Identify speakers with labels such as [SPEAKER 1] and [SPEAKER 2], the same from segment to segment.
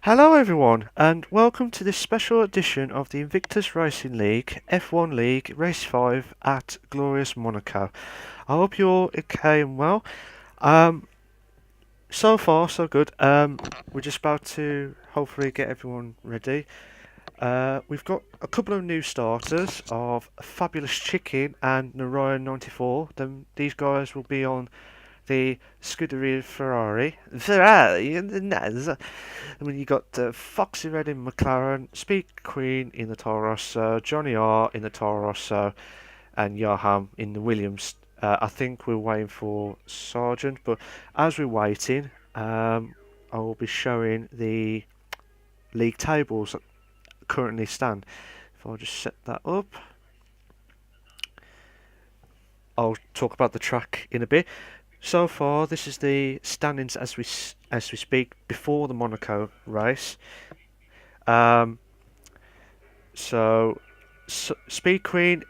[SPEAKER 1] Hello everyone, and welcome to this special edition of the Invictus Racing League F1 League Race 5 at glorious Monaco. I hope you're okay and well. Um, so far, so good. We're just about to hopefully get everyone ready. We've got a couple of new starters of Fabulous Chicken and Narayan 94. These guys will be on the Scuderia Ferrari and the Naz. I mean, you got Foxy Red in McLaren, Speed Queen in the Toro Rosso, Johnny R in the Toro Rosso, and Yoham in the Williams. I think we're waiting for Sargent, but as we're waiting, I will be showing the league tables that currently stand. If I'll just set that up, I'll talk about the track in a bit. So far, this is the standings as we speak before the Monaco race. Um, so, Speed Queen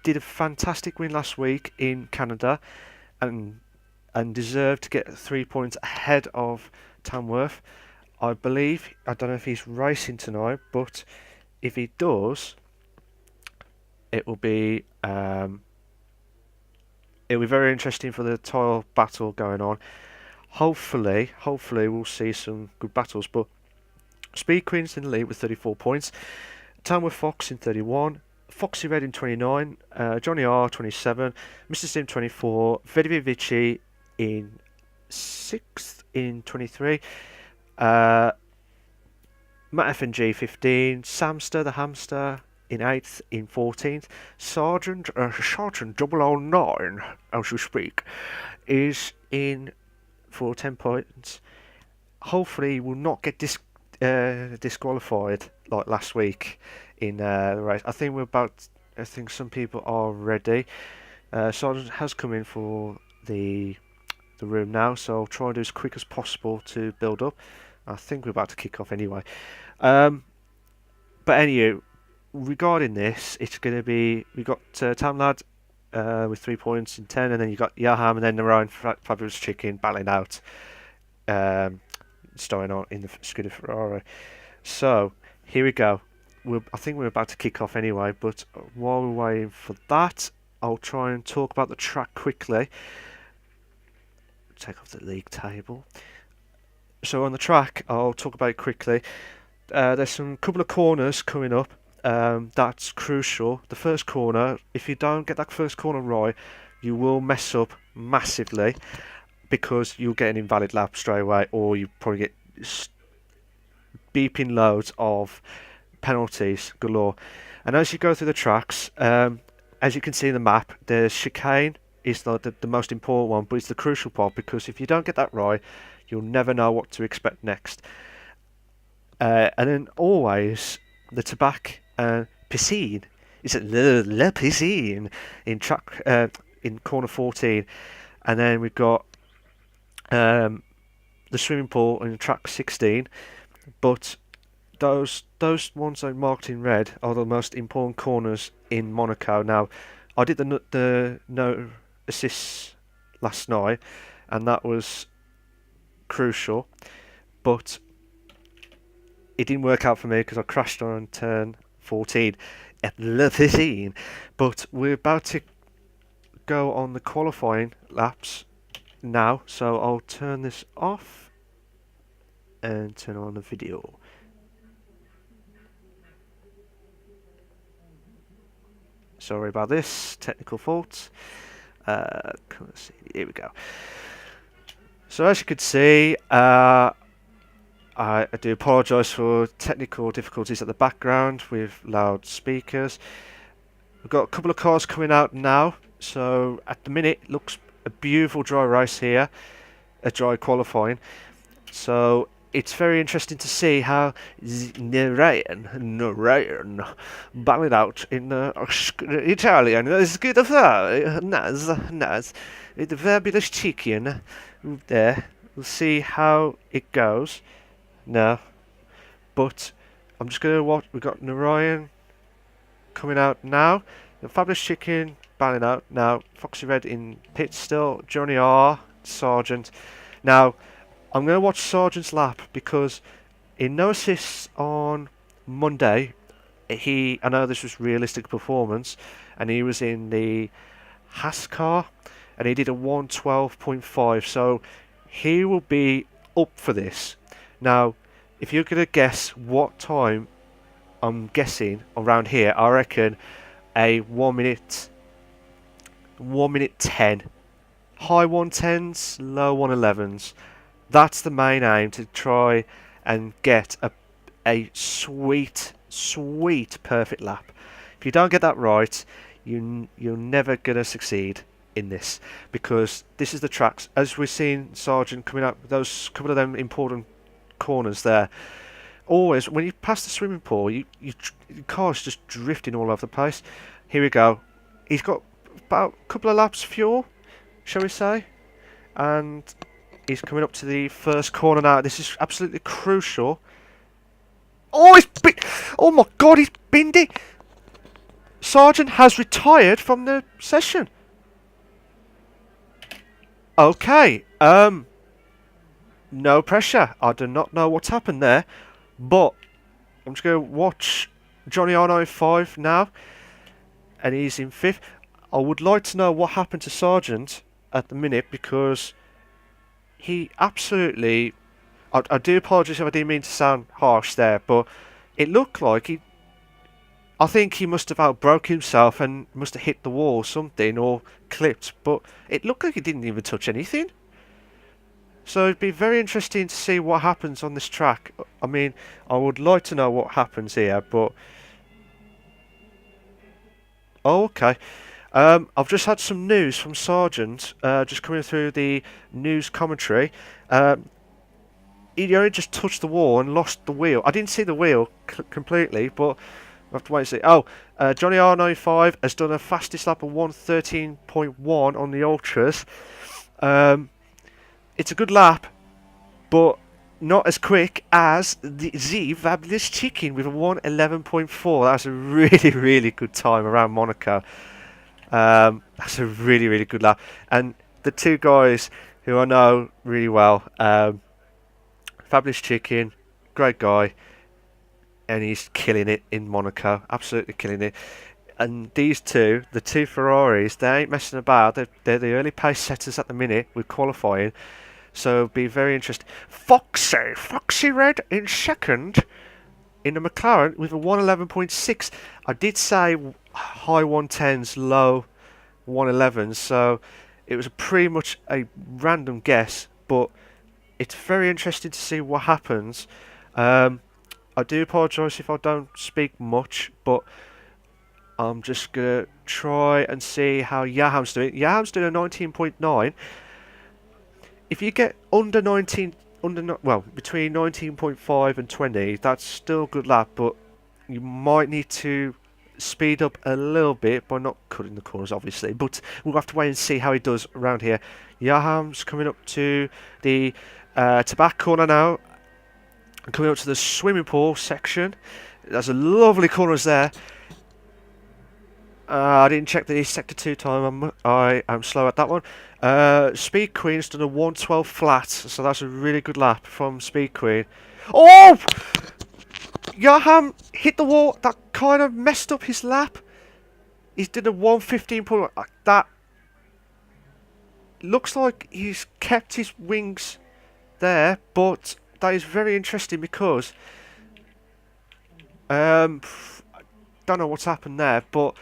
[SPEAKER 1] did a fantastic win last week in Canada, and deserved to get 3 points ahead of Tamworth. I believe, I don't know if he's racing tonight, but if he does, it will be very interesting for the title battle going on. Hopefully we'll see some good battles. But Speed Queen's in the lead with 34 points. Tamworth Fox in 31. Foxy Red in 29. Johnny R 27. Mr. Sim 24. Vedi Vici in 6th in 23. Matt FNG 15. Samster the Hamster in 8th in 14th. Sergeant 009, as you speak, is in for 10 points. Hopefully he will not get disqualified like last week in the race. I think some people are ready. Sergeant has come in for the room now, so I'll try and do as quick as possible to build up. I think we're about to kick off anyway. But anyway, regarding this, it's going to be, we got Tamlad with 3 points in 10, and then you got Yaham and then Narayan Fabulous Chicken battling out, starting on in the Scuderia Ferrari. So here we go. I think we're about to kick off anyway, but while we're waiting for that, I'll try and talk about the track quickly. Take off the league table. So on the track, I'll talk about it quickly. There's some couple of corners coming up. That's crucial. The first corner, if you don't get that first corner right, you will mess up massively, because you'll get an invalid lap straight away, or you probably get beeping loads of penalties galore. And as you go through the tracks, as you can see in the map, the chicane is not the most important one, but it's the crucial part, because if you don't get that right, you'll never know what to expect next. And then always the Tabac Piscine. Is it Le Piscine in track in corner 14, and then we've got the swimming pool in track 16. But those ones that are marked in red are the most important corners in Monaco. Now, I did the no assists last night, and that was crucial, but it didn't work out for me because I crashed on turn 14 at Le Piscine. But we're about to go on the qualifying laps now, so I'll turn this off and turn on the video. Sorry about this, technical fault. Let's see, here we go. So as you can see, I do apologise for technical difficulties at the background with loud speakers. We've got a couple of cars coming out now, so at the minute it looks a beautiful dry race here, a dry qualifying. So it's very interesting to see how Narayan battled out in Italian. It's good of that. Naz. The fabulous chicken there. We'll see how it goes now. But I'm just going to watch. We've got Narayan coming out now. The fabulous chicken battling out now. Foxy Red in pit still. Johnny R. Sargent. Now, I'm going to watch Sargent's lap, because In no assists on Monday, I know this was realistic performance, and he was in the Haas car, and he did a 112.5, so he will be up for this. Now, if you're going to guess what time I'm guessing around here, I reckon a 1 minute 10, high 110s, low 111s. That's the main aim, to try and get a sweet perfect lap. If you don't get that right, you're never gonna succeed in this, because this is the tracks, as we've seen Sargent coming up with those couple of them important corners there. Always when you pass the swimming pool, your car's just drifting all over the place. Here we go. He's got about a couple of laps fuel, shall we say, and he's coming up to the first corner now. This is absolutely crucial. Oh, oh my God, he's binned it. Sargent has retired from the session. Okay, no pressure. I do not know what's happened there, but I'm just going to watch Johnny R95 now, and he's in 5th. I would like to know what happened to Sargent at the minute, because he absolutely... I do apologise if I didn't mean to sound harsh there, but it looked like I think he must have outbroke himself and must have hit the wall or something, or clipped, but it looked like he didn't even touch anything. So it'd be very interesting to see what happens on this track. I mean, I would like to know what happens here, but... Oh, okay. I've just had some news from Sargent, just coming through the news commentary. He only just touched the wall and lost the wheel. I didn't see the wheel completely, but we'll have to wait and see. Oh, Johnny R95 has done a fastest lap of 113.1 on the Ultras. It's a good lap, but not as quick as the Fabulous Chicken with a 111.4. That's a really good time around Monaco. That's a really good lap. And the two guys who I know really well, Fabulous Chicken, great guy, and he's killing it in Monaco, absolutely killing it. And these two, the two Ferraris, they ain't messing about. They're the early pace setters at the minute with qualifying, so it'll be very interesting. Foxy Red in second in the McLaren with a 111.6. I did say high 110s, low 111s, so it was pretty much a random guess, but it's very interesting to see what happens. I do apologise if I don't speak much, but I'm just going to try and see how Yaham's doing. Yaham's doing a 19.9. If you get under 19, between 19.5 and 20, that's still a good lap, but you might need to speed up a little bit by not cutting the corners, obviously, but we'll have to wait and see how he does around here. Yaham's coming up to the tobacco corner now, and coming up to the swimming pool section. There's a lovely corners there. I didn't check the sector 2 time. I am slow at that one. Speed Queen's done a 112 flat, so that's a really good lap from Speed Queen. Oh! Yaham hit the wall. That kind of messed up his lap. He's did a 115 point. That looks like he's kept his wings there, but that is very interesting because don't know what's happened there, but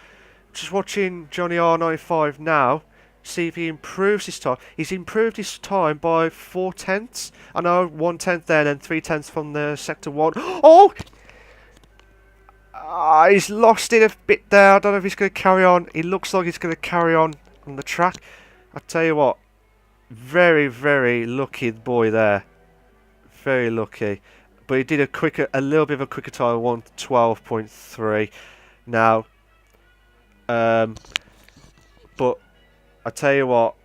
[SPEAKER 1] just watching Johnny R95 now, see if he improves his time. He's improved his time by 4/10. I know 1/10 there, and then 3/10 from the sector 1. Oh! He's lost it a bit there. I don't know if he's going to carry on. He looks like he's going to carry on the track. I tell you what, very lucky boy there. Very lucky. But he did a little bit of a quicker time, 112.3. Now, but I tell you what,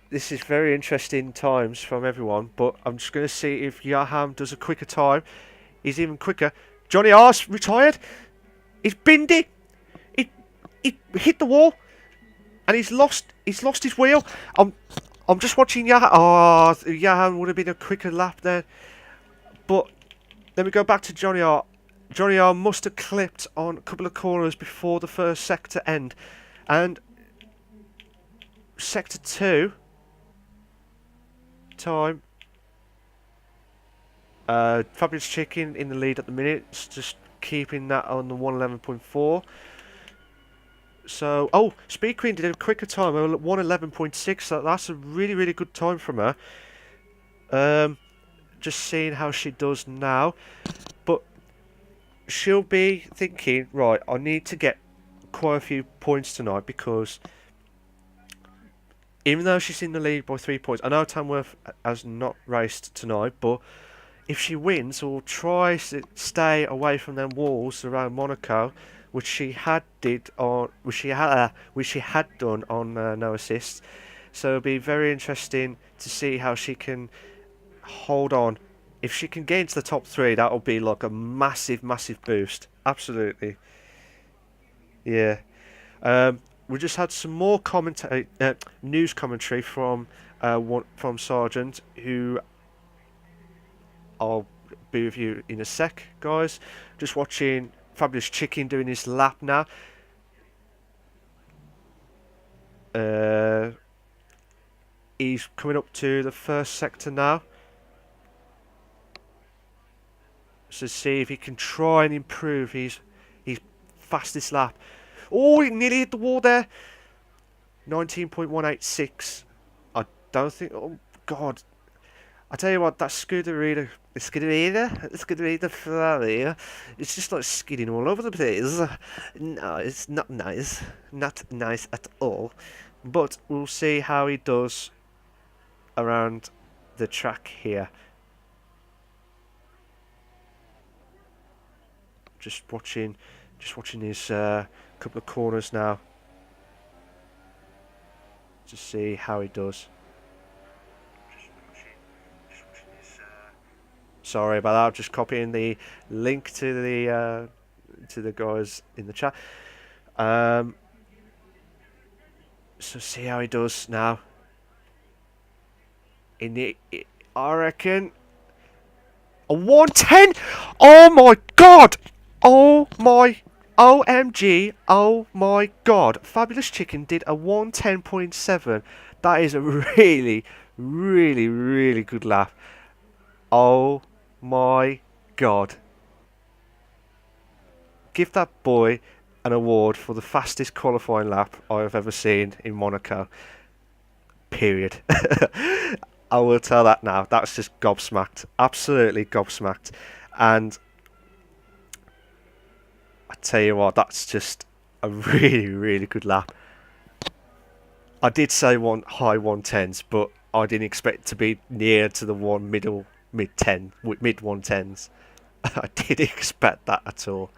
[SPEAKER 1] this is very interesting times from everyone. But I'm just going to see if Yaham does a quicker time. He's even quicker. Johnny R's retired. He's binned it. He hit the wall, and he's lost his wheel. I'm just watching Yaham. Oh, Yaham would have been a quicker lap there, but Then we go back to Johnny R. Johnny R must have clipped on a couple of corners before the first sector end. And sector 2 time. Fabulous Chicken in the lead at the minute. It's just keeping that on the 111.4. So, oh, Speed Queen did a quicker time, 111.6. So that's a really, really good time from her. Just seeing how she does now. But she'll be thinking, right, I need to get quite a few points tonight, because even though she's in the lead by 3 points, I know Tamworth has not raced tonight, but if she wins or tries to stay away from them walls around Monaco, which she had done on no assists, so it'll be very interesting to see how she can hold on. If she can get into the top 3, that'll be like a massive, massive boost. Absolutely. Yeah. We just had some more news commentary from Sargent, who I'll be with you in a sec, guys. Just watching Fabulous Chicken doing his lap now. He's coming up to the first sector now. So see if he can try and improve his fastest lap. Oh, he nearly hit the wall there. 19.186. I don't think... Oh, God. I tell you what, that Scuderia Ferrari, it's just like skidding all over the place. No, it's not nice. Not nice at all. But we'll see how he does around the track here. Just watching his couple of corners now to see how he does. Sorry about that. I'm just copying the link to the guys in the chat. So see how he does now. I reckon a 110. Oh my God! Oh my OMG! Oh my God! Fabulous Chicken did a 110.7. That is a really, really, really good lap. Oh my God. Give that boy an award for the fastest qualifying lap I've ever seen in Monaco. Period. I will tell that now. That's just gobsmacked. Absolutely gobsmacked. And I tell you what, that's just a really, really good lap. I did say high 110s, but I didn't expect it to be near to the mid 110s. I didn't expect that at all.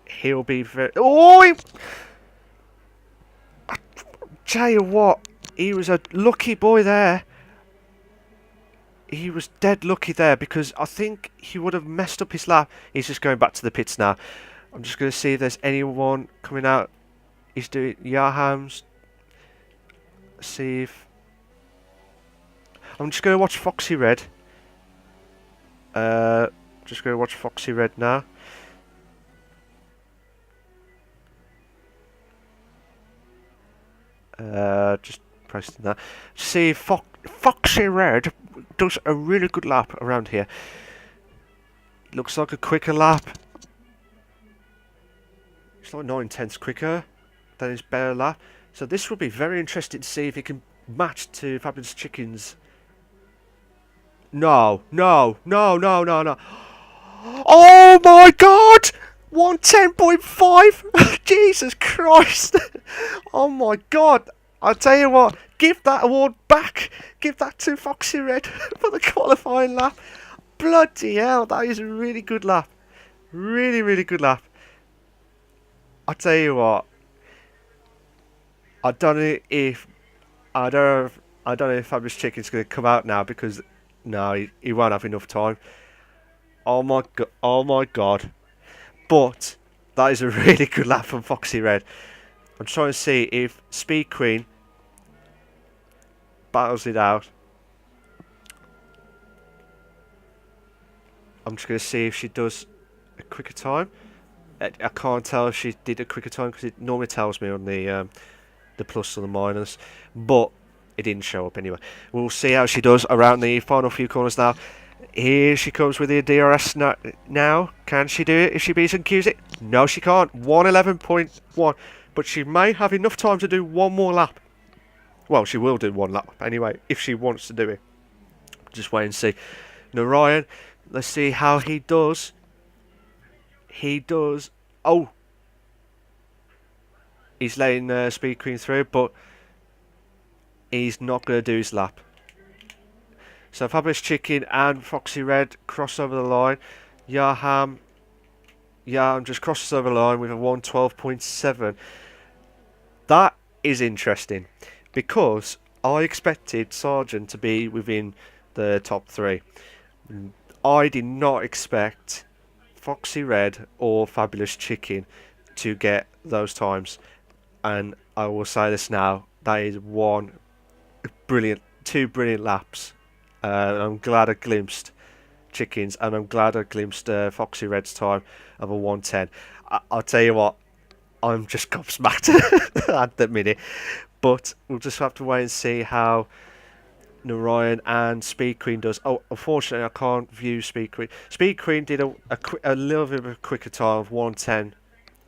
[SPEAKER 1] He'll be very... Oh! I tell you what, he was a lucky boy there. He was dead lucky there, because I think he would have messed up his lap. He's just going back to the pits now. I'm just going to see if there's anyone coming out. He's doing Yahams. See if... I'm just going to watch Foxy Red. Just going to watch Foxy Red now. Just pressing that. See if Foxy Red does a really good lap around here. Looks like a quicker lap. It's like 9/10 quicker than his better lap. So this will be very interesting to see if he can match to Fabulous Chicken's. No. Oh my God! 110.5! Jesus Christ! Oh my God! I'll tell you what, give that award back! Give that to Foxy Red for the qualifying lap. Bloody hell, that is a really good lap. Really, really good lap. I'll tell you what, I don't know if Fabulous Chicken's going to come out now, because no, he won't have enough time. Oh my God. But that is a really good lap from Foxy Red. I'm trying to see if Speed Queen battles it out. I'm just going to see if she does a quicker time. I can't tell if she did a quicker time because it normally tells me on the plus or the minus, but it didn't show up anyway. We'll see how she does around the final few corners now. Here she comes with the DRS now. Can she do it if she beats and cues it? No, she can't. 1:11.1, but she may have enough time to do one more lap. Well, she will do one lap anyway if she wants to do it. Just wait and see. Now Ryan, let's see how he does. He does. Oh, he's letting Speed Queen through, but he's not going to do his lap. So Fabulous Chicken and Foxy Red cross over the line. Yaham just crosses over the line with a 1:12.7. That is interesting because I expected Sargent to be within the top 3. I did not expect Foxy Red or Fabulous Chicken to get those times, and I will say this now, that is two brilliant laps. I'm glad I glimpsed Chickens, and I'm glad I glimpsed Foxy Red's time of a 1:10. I'll tell you what, I'm just gobsmacked at the minute, but we'll just have to wait and see how Narayan and Speed Queen does. Oh, unfortunately, I can't view Speed Queen. Speed Queen did a little bit of a quicker time of 1:10.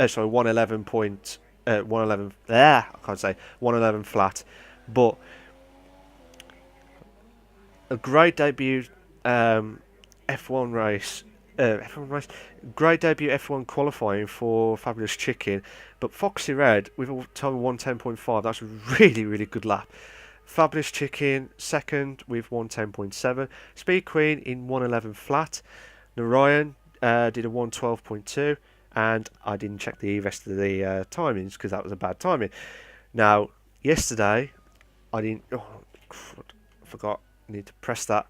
[SPEAKER 1] Sorry, 1:11 point. 1:11. I can't say 1:11 flat, but a great debut F1 race. Great debut F1 qualifying for Fabulous Chicken, but Foxy Red with a time of 1:10.5. That's a really, really good lap. Fabulous Chicken second with 1:10.7. Speed Queen in 1:11 flat. Narayan did a 1:12.2, and I didn't check the rest of the timings because that was a bad timing. Now, yesterday, I didn't. Oh, I forgot. I need to press that.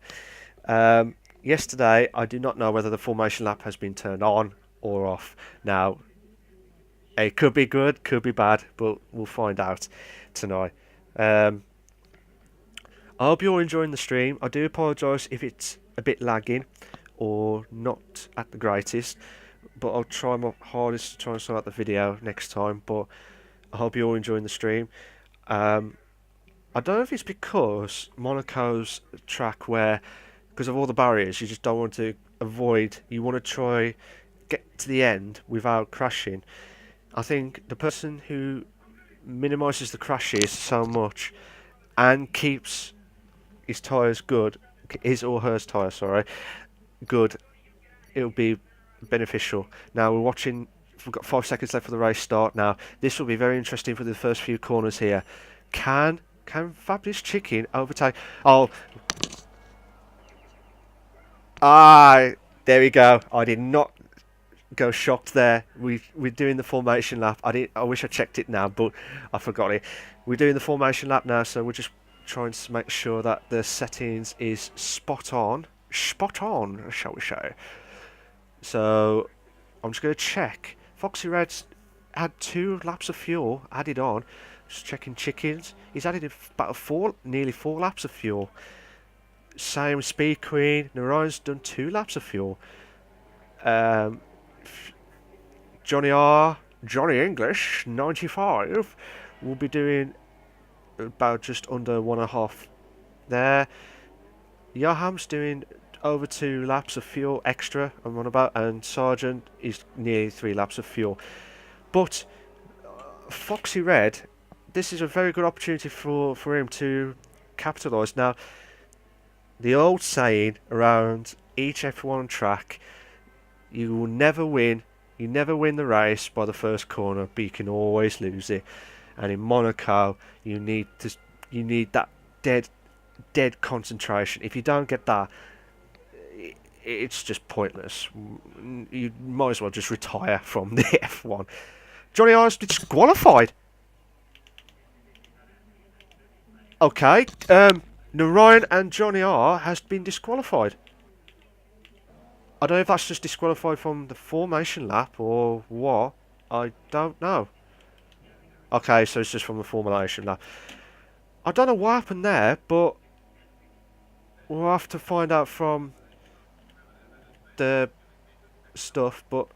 [SPEAKER 1] Yesterday, I do not know whether the formation lap has been turned on or off. Now, it could be good, could be bad, but we'll find out tonight. I hope you're enjoying the stream. I do apologise if it's a bit lagging or not at the greatest, but I'll try my hardest to try and sort out the video next time. But I hope you're enjoying the stream. I don't know if it's because Monaco's a track where, because of all the barriers, you just don't want to avoid. You want to try get to the end without crashing. I think the person who minimises the crashes so much and keeps his tyres good, his or her tyres, sorry, good, it'll be beneficial. Now we're watching. We've got 5 seconds left for the race start. Now this will be very interesting for the first few corners here. Can Fabulous Chicken overtake? Oh, there we go. I did not go shocked there. We're doing the formation lap. I wish I checked it now, but I forgot it. We're doing the formation lap now, so we're just trying to make sure that the settings is spot on, shall we say. So I'm just going to check. Foxy Red's had 2 laps of fuel added on. Just checking Chickens. He's added about nearly 4 laps of fuel. Same with Speed Queen. Narayan's done 2 laps of fuel. Johnny English 95 will be doing about just under 1.5 there. Yaham's doing over 2 laps of fuel extra, I'm on about, and Sargent is nearly 3 laps of fuel. But Foxy Red, this is a very good opportunity for him to capitalise. Now, the old saying around each F1 track, you will never win. You never win the race by the first corner, but you can always lose it. And in Monaco, you need that dead concentration. If you don't get that, it's just pointless. You might as well just retire from the F1. Johnny R's disqualified. Okay, Narayan and Johnny R has been disqualified. I don't know if that's just disqualified from the formation lap or what. I don't know. Okay, so it's just from the formation lap. I don't know what happened there, but we'll have to find out from the stuff, but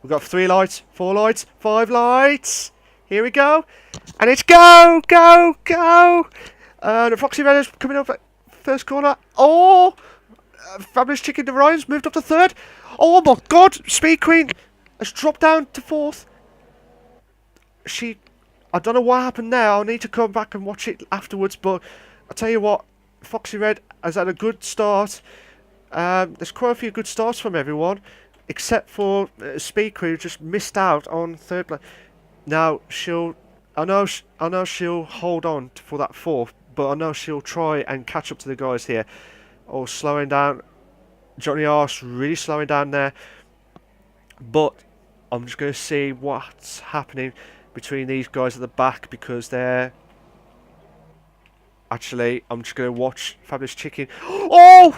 [SPEAKER 1] we've got 3 lights, 4 lights, 5 lights. Here we go, and it's go, go, go. The Foxy Red is coming up at first corner. Oh, Fabulous Chicken de Ryan's moved up to 3rd. Oh my God, Speed Queen has dropped down to 4th. I don't know what happened there. I'll need to come back and watch it afterwards. But I tell you what, Foxy Red has had a good start. There's quite a few good starts from everyone, except for Speed Queen, who just missed out on 3rd place. Now I know she'll hold on for that 4th, but I know she'll try and catch up to the guys here. Oh, slowing down. Johnny Arse really slowing down there. But I'm just going to see what's happening between these guys at the back, because they're... Actually, I'm just going to watch Fabulous Chicken. Oh!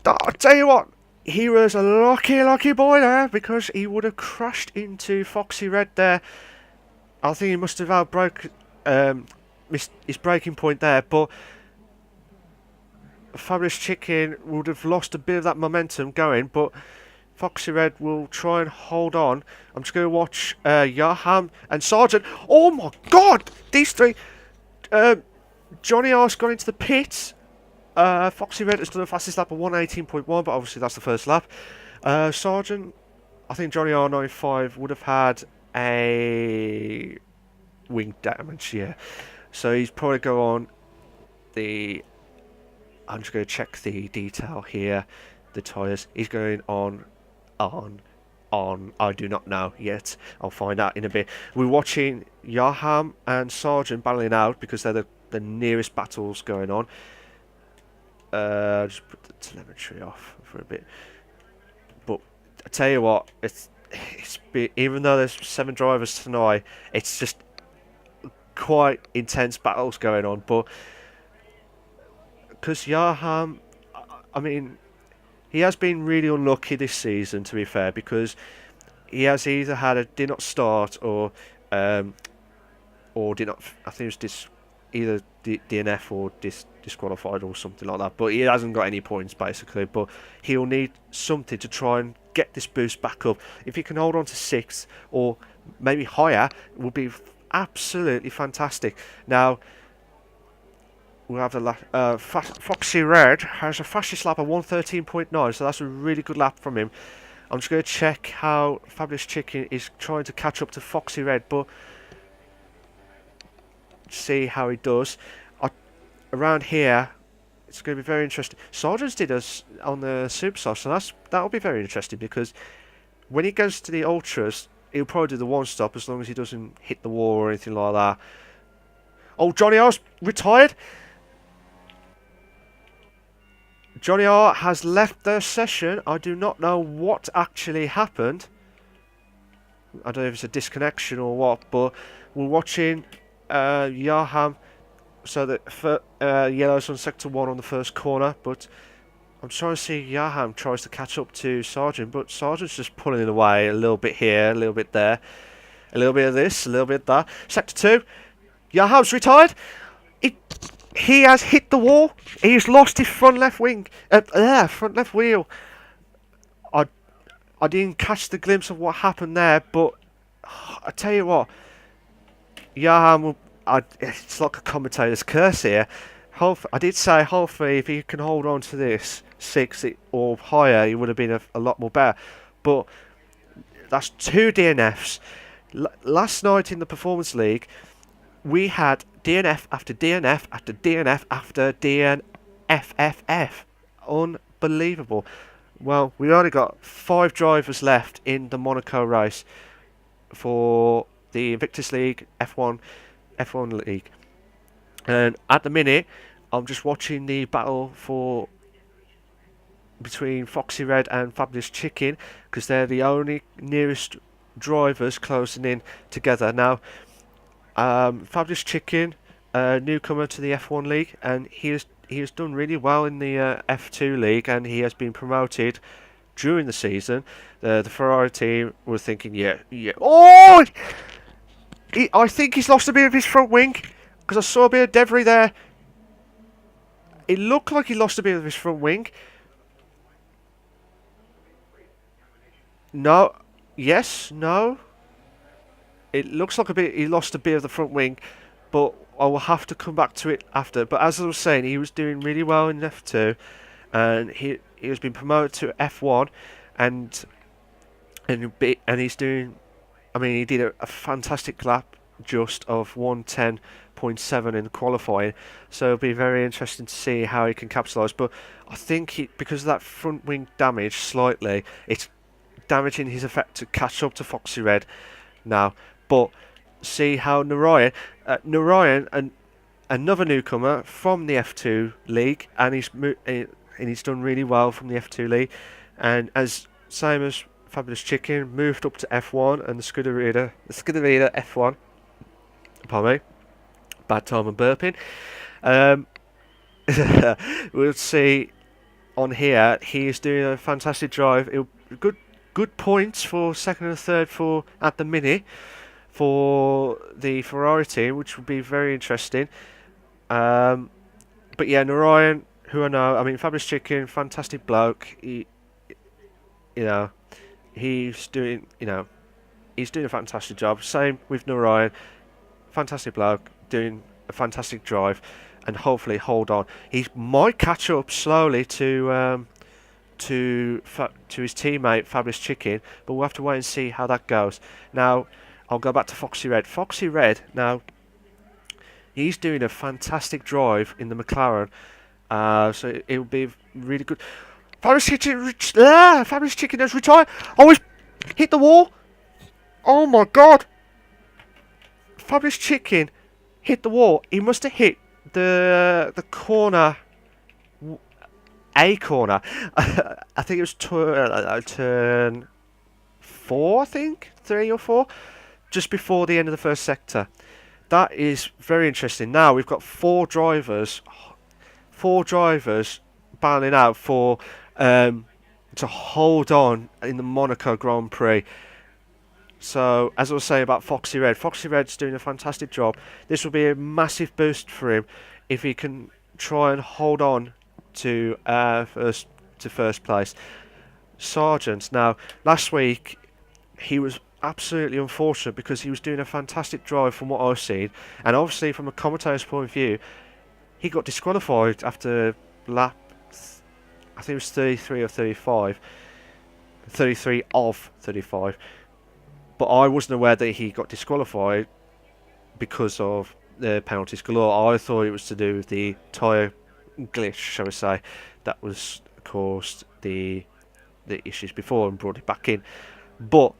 [SPEAKER 1] I'll tell you what, he was a lucky boy there, because he would have crashed into Foxy Red there. I think he must have missed his braking point there, but Fabulous Chicken would have lost a bit of that momentum going, but Foxy Red will try and hold on. I'm just going to watch Yaham and Sergeant. Oh my God! These three. Johnny R's gone into the pits. Foxy Red has done the fastest lap of 1:18.1, but obviously that's the first lap. Sergeant, I think Johnny R 95 would have had a wing damage, yeah. So he's probably go on the... I'm just going to check the detail here. The tyres. He's going on. I do not know yet. I'll find out in a bit. We're watching Yaham and Sergeant battling out, because they're the nearest battles going on. Just put the telemetry off for a bit. But I tell you what, it's even though there's 7 drivers tonight, it's just quite intense battles going on. But because Yaham, I mean, he has been really unlucky this season, to be fair, because he has either had a did not start or did not. I think it was either DNF or disqualified or something like that. But he hasn't got any points basically. But he'll need something to try and get this boost back up. If he can hold on to 6th or maybe higher, it would be absolutely fantastic. Now, we'll have the Foxy Red has a fastest lap of 1:13.9, so that's a really good lap from him. I'm just going to check how Fabulous Chicken is trying to catch up to Foxy Red, but see how he does. Around here, it's going to be very interesting. Sergeant's did us on the Superstar, so that'll be very interesting, because when he goes to the Ultras, he'll probably do the 1-stop as long as he doesn't hit the wall or anything like that. Oh, Johnny R's retired. Johnny R has left the session. I do not know what actually happened. I don't know if it's a disconnection or what, but we're watching Yaham. So that yellow's on sector 1 on the first corner, but I'm trying to see Yaham tries to catch up to Sergeant, but Sergeant's just pulling it away a little bit here, a little bit there, a little bit of this, a little bit of that. Sector 2, Yaham's retired. He has hit the wall. He's lost his front left wing. Front left wheel. I didn't catch the glimpse of what happened there, but I tell you what, Yaham, it's like a commentator's curse here. I did say hopefully if he can hold on to this 6 or higher, he would have been a lot more better. But that's 2 DNFs. Last night in the Performance League, we had DNF after DNF after DNF after DNFFF. Unbelievable. Well, we only got 5 drivers left in the Monaco race for the Invictus League F1 League. And at the minute, I'm just watching the battle between Foxy Red and Fabulous Chicken, because they're the only nearest drivers closing in together. Now, Fabulous Chicken, newcomer to the F1 League, and he has done really well in the F2 League, and he has been promoted during the season. The Ferrari team were thinking, yeah. Oh! I think he's lost a bit of his front wing, because I saw a bit of debris there. It looked like he lost a bit of his front wing. No. Yes. No. It looks like he lost a bit of the front wing, but I will have to come back to it after. But as I was saying, he was doing really well in F2, and he has been promoted to F1, and and he's doing. I mean, he did a fantastic lap just of 110.7 in qualifying, so it'll be very interesting to see how he can capitalise. But I think because of that front wing damage slightly, it's damaging his effect to catch up to Foxy Red now. But see how Narayan, and another newcomer from the F2 league, and he's done really well from the F2 league, and as same as Fabulous Chicken moved up to F1, and the Scuderia F1. Pardon me, bad time of burping. We'll see on here. He is doing a fantastic drive. Good points for second and third for at the minute for the Ferrari team, which will be very interesting. But yeah, Narayan, who I know, I mean, Fabulous Chicken, fantastic bloke. You know, he's doing a fantastic job. Same with Narayan, fantastic bloke, doing a fantastic drive, and hopefully hold on. He might catch up slowly to his teammate Fabulous Chicken, but we'll have to wait and see how that goes. Now, I'll go back to Foxy Red. Foxy Red, now, he's doing a fantastic drive in the McLaren, so it'll be really good. Fabulous Chicken has retired. Oh, he's hit the wall. Oh my god. Fabulous Chicken hit the wall. He must have hit the corner, a corner. I think it was turn 4, I think, 3 or 4, just before the end of the first sector. That is very interesting. Now we've got four drivers battling out for to hold on in the Monaco Grand Prix. So, as I was saying about Foxy Red's doing a fantastic job. This will be a massive boost for him if he can try and hold on to first place. Sargent, now, last week he was absolutely unfortunate because he was doing a fantastic drive from what I've seen, and obviously from a commentator's point of view, he got disqualified after lap, I think it was 33 or 35, 33 of 35. But I wasn't aware that he got disqualified because of the penalties galore. I thought it was to do with the tyre glitch, shall we say, that was caused the issues before and brought it back in. But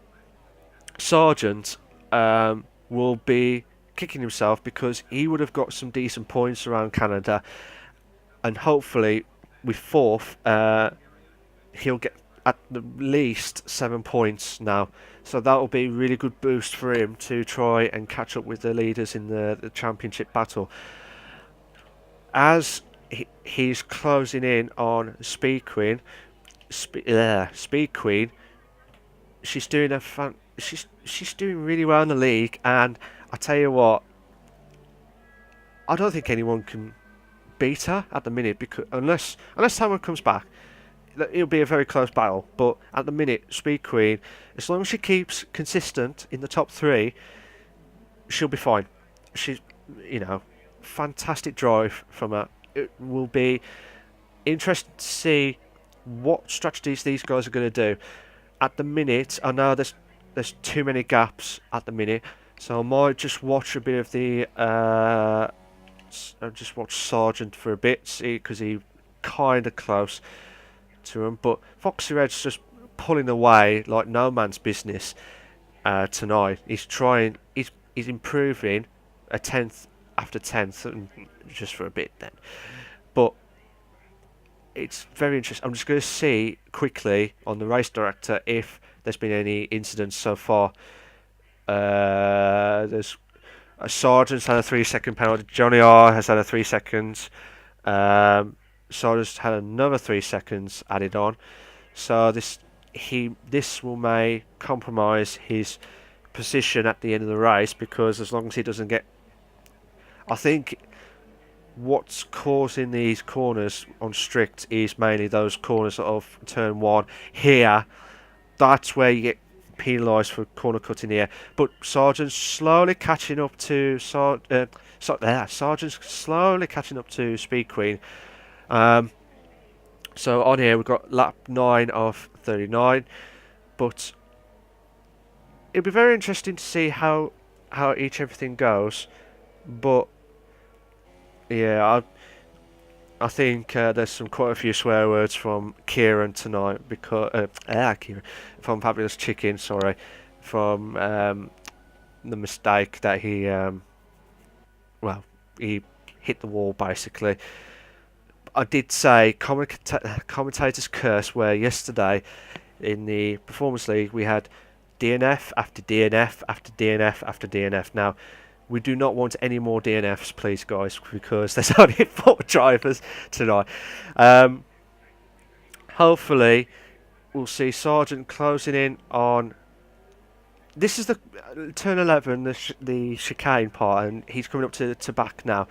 [SPEAKER 1] Sargent will be kicking himself because he would have got some decent points around Canada, and hopefully with fourth he'll get at the least 7 points now. So that will be a really good boost for him to try and catch up with the leaders in the championship battle. As he's closing in on Speed Queen, she's doing she's doing really well in the league, and I tell you what, I don't think anyone can beat her at the minute, because unless someone comes back, it'll be a very close battle. But at the minute, Speed Queen, as long as she keeps consistent in the top 3, she'll be fine. She's, fantastic drive from her. It will be interesting to see what strategies these guys are going to do. At the minute, I know there's too many gaps at the minute, so I might just watch a bit of the I'll just watch Sargent for a bit, see, because he's kind of close to him. But Foxy Red's just pulling away like no man's business tonight. He's improving a 10th after 10th, and just for a bit then. But it's very interesting. I'm just going to see quickly on the race director if there's been any incidents so far. There's Sargent's had a 3-second penalty. Johnny R has had a 3 seconds. Sargent's had another 3 seconds added on. So this may compromise his position at the end of the race, because as long as he doesn't get, I think what's causing these corners on strict is mainly those corners of turn 1 here. That's where you get penalised for corner cutting here. But Sargent's slowly catching up to Sargent's slowly catching up to Speed Queen. So on here we've got lap 9 of 39, but it'll be very interesting to see how everything goes. But yeah, I think there's quite a few swear words from Kieran tonight because Kieran from Fabulous Chicken, sorry, from the mistake that he he hit the wall basically. I did say commentator's curse, where yesterday in the Performance League we had DNF after DNF after DNF after DNF. Now, we do not want any more DNFs, please, guys, because there's only 4 drivers tonight. Hopefully, we'll see Sargent closing in on. This is the turn 11, the chicane part, and he's coming up to back now.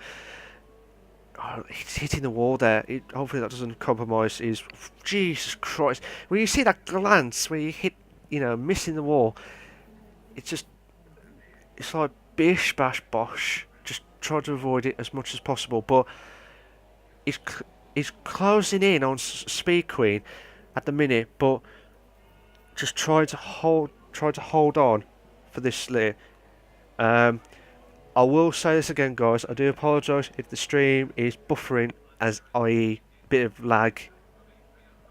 [SPEAKER 1] Oh, he's hitting the wall there. Hopefully that doesn't compromise his. Jesus Christ! When you see that glance where you hit, missing the wall, it's like bish bash bosh. Just try to avoid it as much as possible. But he's closing in on Speed Queen at the minute, but just try to hold on for this slip. I will say this again, guys. I do apologise if the stream is buffering, as i.e. bit of lag.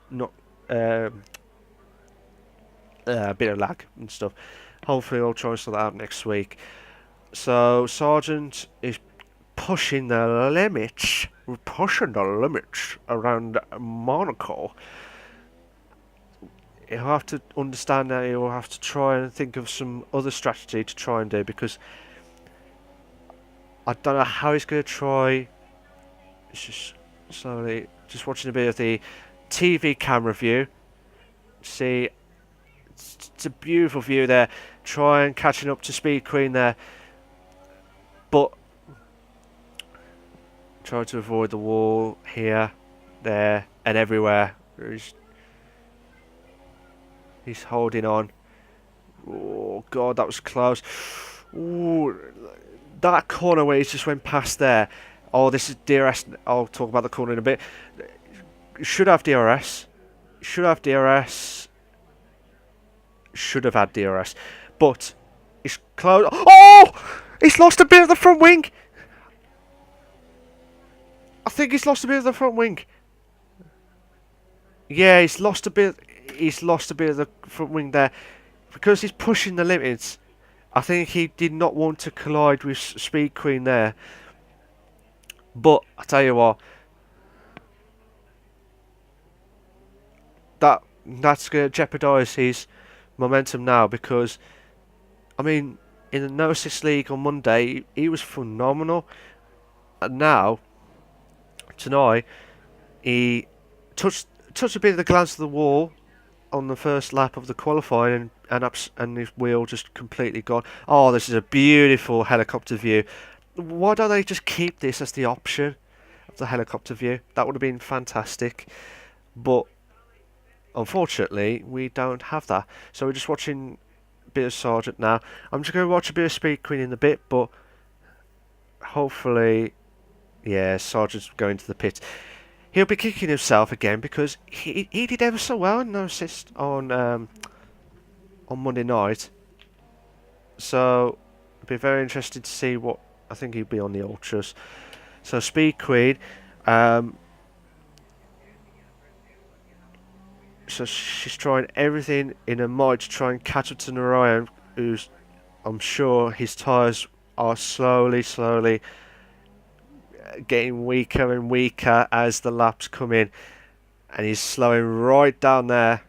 [SPEAKER 1] Not a bit of lag and stuff. Hopefully I'll try and sort that out next week. So Sargent is pushing the limits. We're pushing the limits around Monaco. He'll have to understand that he'll have to try and think of some other strategy to try and do, because I don't know how he's going to try. It's just slowly, just watching a bit of the TV camera view. See, it's a beautiful view there. Try and catching up to Speed Queen there, but try to avoid the wall here, there, and everywhere. He's holding on. Oh God, that was close. Ooh. That corner where he just went past there. Oh, this is DRS. I'll talk about the corner in a bit. Should have DRS. Should have DRS. Should have had DRS. But it's close. Oh! He's lost a bit of the front wing. I think he's lost a bit of the front wing. Yeah, he's lost a bit. He's lost a bit of the front wing there because he's pushing the limits. I think he did not want to collide with Speed Queen there. But I tell you what, that's going to jeopardise his momentum now, because I mean, in the No Assist League on Monday he was phenomenal, and now tonight he touched a bit of the glance of the wall on the first lap of the qualifying, and his wheel just completely gone. Oh, this is a beautiful helicopter view. Why don't they just keep this as the option of the helicopter view? That would have been fantastic. But unfortunately, we don't have that. So we're just watching a bit of Sargent now. I'm just going to watch a bit of Speed Queen in a bit, but hopefully, yeah, Sargent's going to the pit. He'll be kicking himself again, because he did ever so well in No Assist on Monday night. So it'll be very interesting to see what. I think he'll be on the Ultras. So Speed Queen, so she's trying everything in her might to try and catch up to Narayan, who's, I'm sure his tyres are slowly getting weaker and weaker as the laps come in, and he's slowing right down there,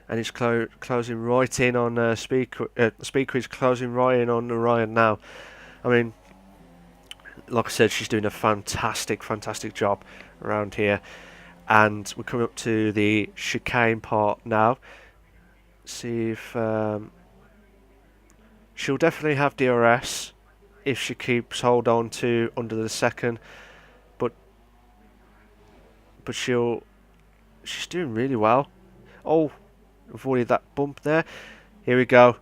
[SPEAKER 1] and he's closing right in on Speed Queen's closing right in on Narayan now. I mean, like I said, she's doing a fantastic job around here, and we're coming up to the chicane part now. See if she'll definitely have DRS. if she keeps hold on to under the second, but she's doing really well. Oh, avoided that bump there. Here we go.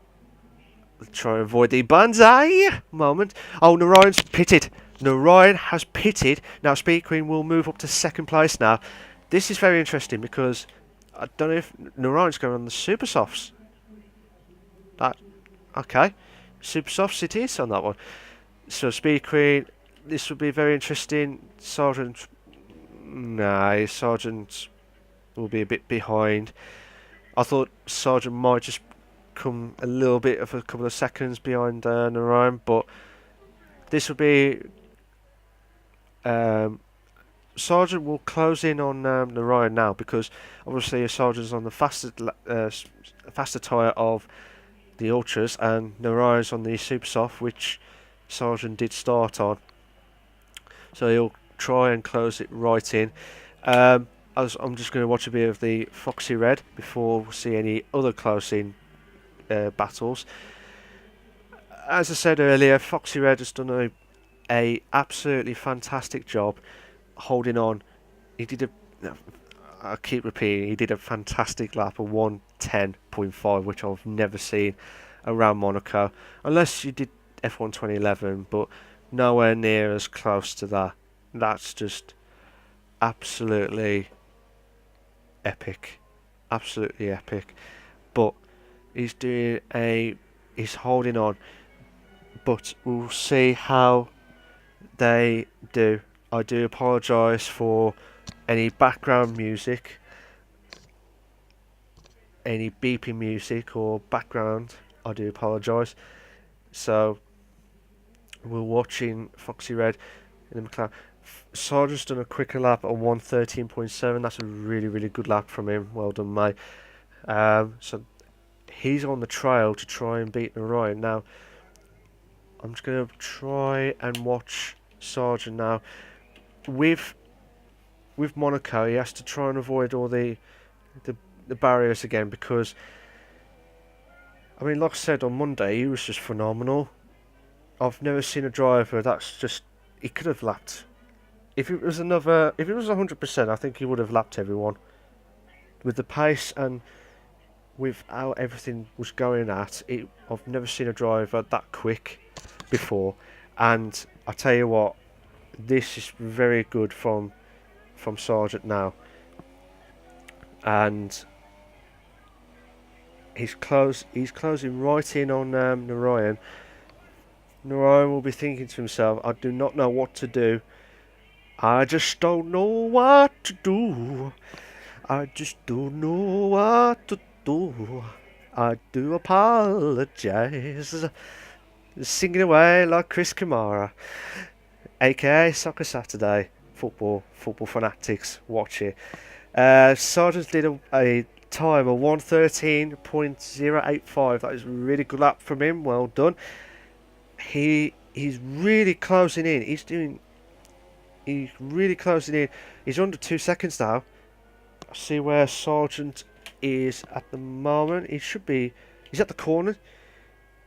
[SPEAKER 1] Try and avoid the banzai moment. Oh, Narayan's pitted. Narayan has pitted. Now Speed Queen will move up to second place now. This is very interesting because I don't know if Narayan's going on the super softs. Okay. Super softs it is on that one. So Speed Queen, this would be very interesting. Sergeant, nah, Sergeant will be a bit behind. I thought Sergeant might just come a little bit of a couple of seconds behind Narayan, but this would be Sergeant will close in on Narayan now because obviously Sergeant's on the faster tyre of the Ultras and Narayan's on the Super Soft, which Sergeant did start on, so he'll try and close it right in. I'm just going to watch a bit of the Foxy Red before we see any other close-in battles. As I said earlier, Foxy Red has done a absolutely fantastic job holding on. I keep repeating, he did a fantastic lap of 1:10.5, which I've never seen around Monaco, unless you did F1 2011, but nowhere near as close to that. That's just absolutely epic, absolutely epic. But he's holding on, but we'll see how they do. I do apologise for any background music, any beeping music or background. I do apologise. So we're watching Foxy Red in the McLaren. Sergeant's done a quicker lap at 1:13.7. That's a really, really good lap from him. Well done, mate. So he's on the trail to try and beat Narayan. Now, I'm just going to try and watch Sergeant now. With Monaco, he has to try and avoid all the barriers again because, I mean, like I said on Monday, he was just phenomenal. I've never seen a driver that's just, he could have lapped. If it was 100%, I think he would have lapped everyone. With the pace and with how everything was going I've never seen a driver that quick before. And I tell you what, this is very good from Sergeant now. And he's closing right in on Narayan. Narayan will be thinking to himself, I do not know what to do. I just don't know what to do. I just don't know what to do. I do apologise. Singing away like Chris Kamara, aka Soccer Saturday. Football fanatics, watch it. Sergeant did a time of 1:13.085. That is a really good lap from him. Well done. He's really closing in. He's really closing in. He's under 2 seconds now. I see where Sergeant is at the moment. He's at the corner.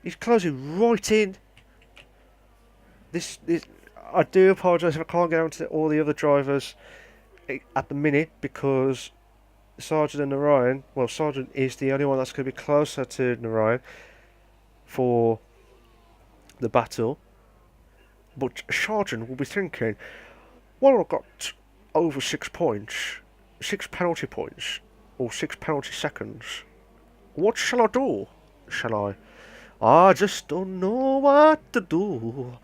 [SPEAKER 1] He's closing right in. I do apologise if I can't get on to all the other drivers at the minute because Sergeant and Narayan, well, Sergeant is the only one that's going to be closer to Narayan for the battle. But Sergeant will be thinking, well, I've got over 6 points, 6 penalty points, or 6 penalty seconds. What shall I do? I just don't know what to do.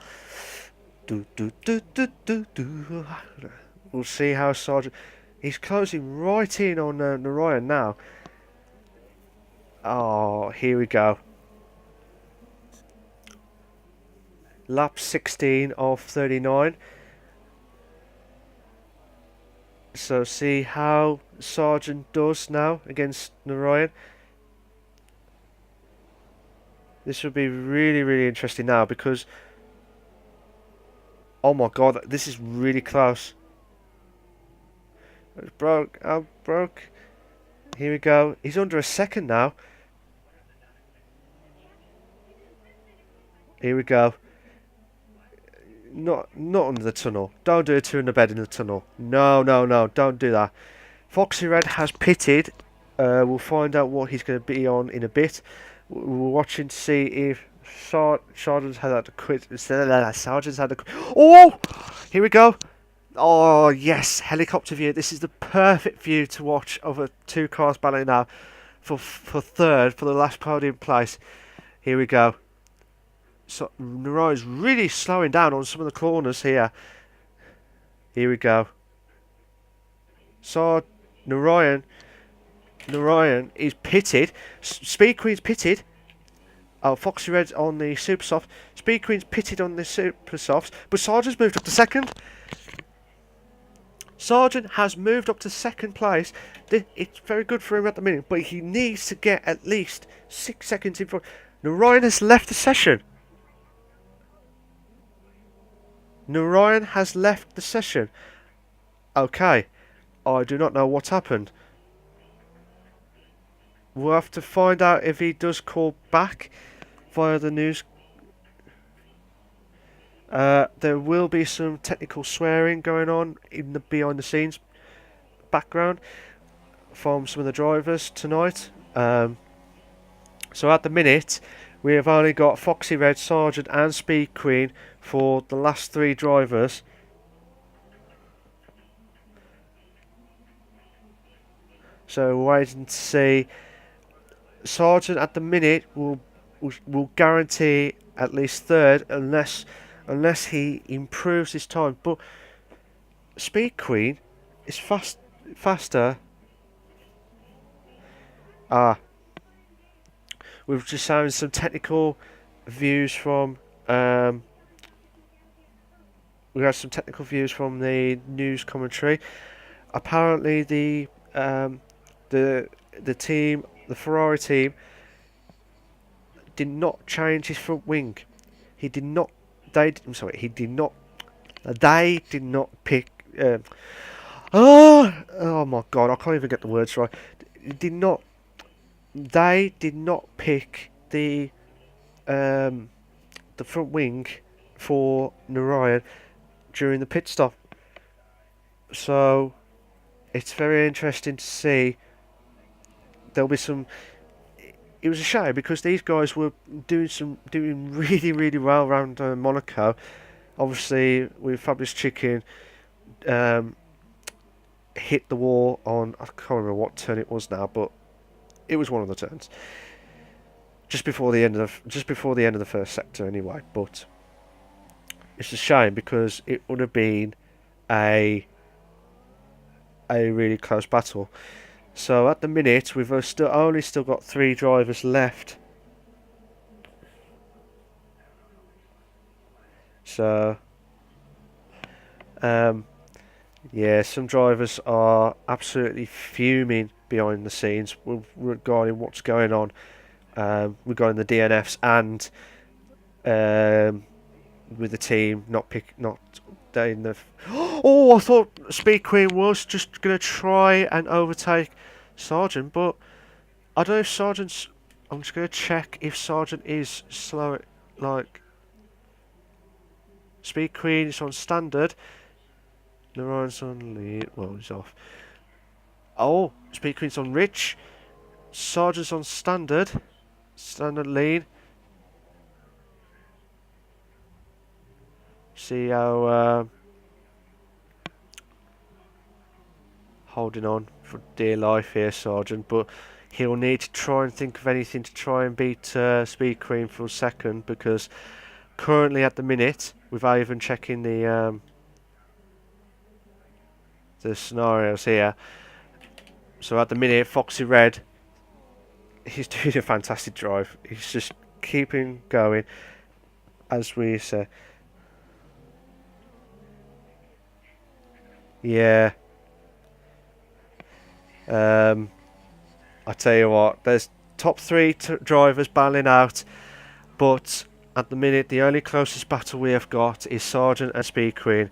[SPEAKER 1] Do. We'll see how Sergeant. He's closing right in on Narayan now. Oh, here we go. Lap 16 of 39. So see how Sergeant does now against Narayan. This will be really, really interesting now because, oh my god, this is really close. It's broke. I'm broke. Here we go. He's under a second now. Here we go. not under the tunnel. Don't do a two in the bed in the tunnel. No, no, no, don't do that. Foxy Red has pitted. We'll find out what he's going to be on in a bit. We're watching to see if Sergeant's had to quit. Sergeant's had to quit. Oh! Here we go. Oh, yes. Helicopter view. This is the perfect view to watch of two cars battling now for third, for the last podium place. Here we go. So Nero is really slowing down on some of the corners here. Here we go. So Narayan is pitted. Speed Queen's pitted. Oh, Foxy Red's on the Super Soft. Speed Queen's pitted on the Super Softs, but Sergeant's moved up to second. Sergeant has moved up to second place. It's very good for him at the minute, but he needs to get at least 6 seconds in front. Narayan has left the session. Narayan has left the session. Okay. I do not know what's happened. We'll have to find out if he does call back via the news. There will be some technical swearing going on in the behind the scenes background from some of the drivers tonight. So at the minute we have only got Foxy Red, Sergeant and Speed Queen for the last three drivers. So we're waiting to see. Sergeant at the minute will guarantee at least third unless he improves his time. But Speed Queen is faster. We've just found some technical views from we had some technical views from the news commentary. Apparently the team, the Ferrari team, did not change his front wing. He did not. He did not. They did not pick. Oh my God! I can't even get the words right. Did not. They did not pick the front wing for Narayan during the pit stop. So it's very interesting to see. There'll be some. It was a shame because these guys were doing really well around Monaco. Obviously, with Fabulous Chicken, hit the wall on, I can't remember what turn it was now, but it was one of the turns just before the end of the first sector anyway. But it's a shame because it would have been a really close battle. So at the minute we've only still got 3 drivers left. So yeah, some drivers are absolutely fuming behind the scenes regarding what's going on, regarding the DNFs and with the team not in the. Oh, I thought Speed Queen was just gonna try and overtake Sergeant, but I don't know if Sergeant's. I'm just gonna check if Sergeant is slow. Like Speed Queen is on standard. Narayan's on lead. Well, he's off. Oh, Speed Queen's on rich. Sergeant's on standard. Standard lead. See how holding on for dear life here, Sergeant, but he'll need to try and think of anything to try and beat Speed Queen for a second, because currently at the minute, without even checking the scenarios here, so at the minute Foxy Red, he's doing a fantastic drive. He's just keeping going, as we say. Yeah. I tell you what, there's top 3 drivers battling out, but at the minute the only closest battle we have got is Sergeant and Speed Queen.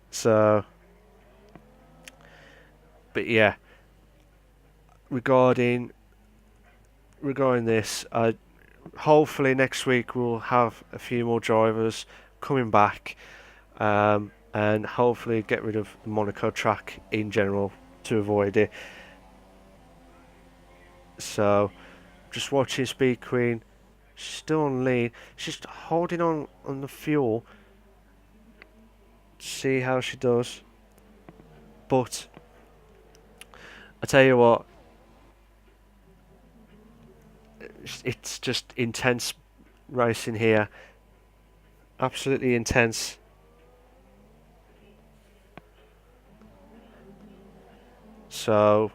[SPEAKER 1] So, but yeah, regarding this, hopefully next week we'll have a few more drivers coming back, and hopefully get rid of the Monaco track in general to avoid it. So, just watching Speed Queen. She's still on lead. She's holding on the fuel. See how she does. But I tell you what, it's just intense racing here. Absolutely intense. So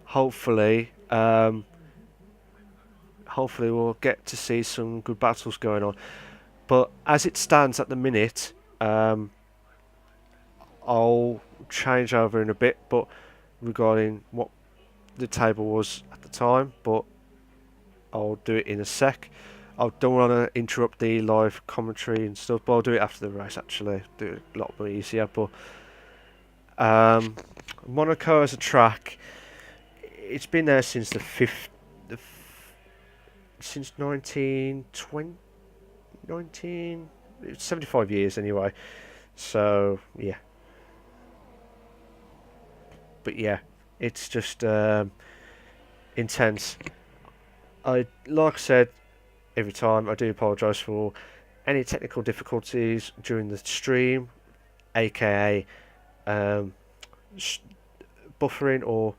[SPEAKER 1] hopefully, hopefully we'll get to see some good battles going on. But as it stands at the minute, I'll change over in a bit, but regarding what the table was at the time, but I'll do it in a sec. I don't want to interrupt the live commentary and stuff, but I'll do it after the race actually. Do it a lot more easier. But Monaco as a track, it's been there since since 1920, it's 75 years anyway. So yeah. But yeah, it's just intense. Like I said, every time I do apologise for any technical difficulties during the stream, aka buffering or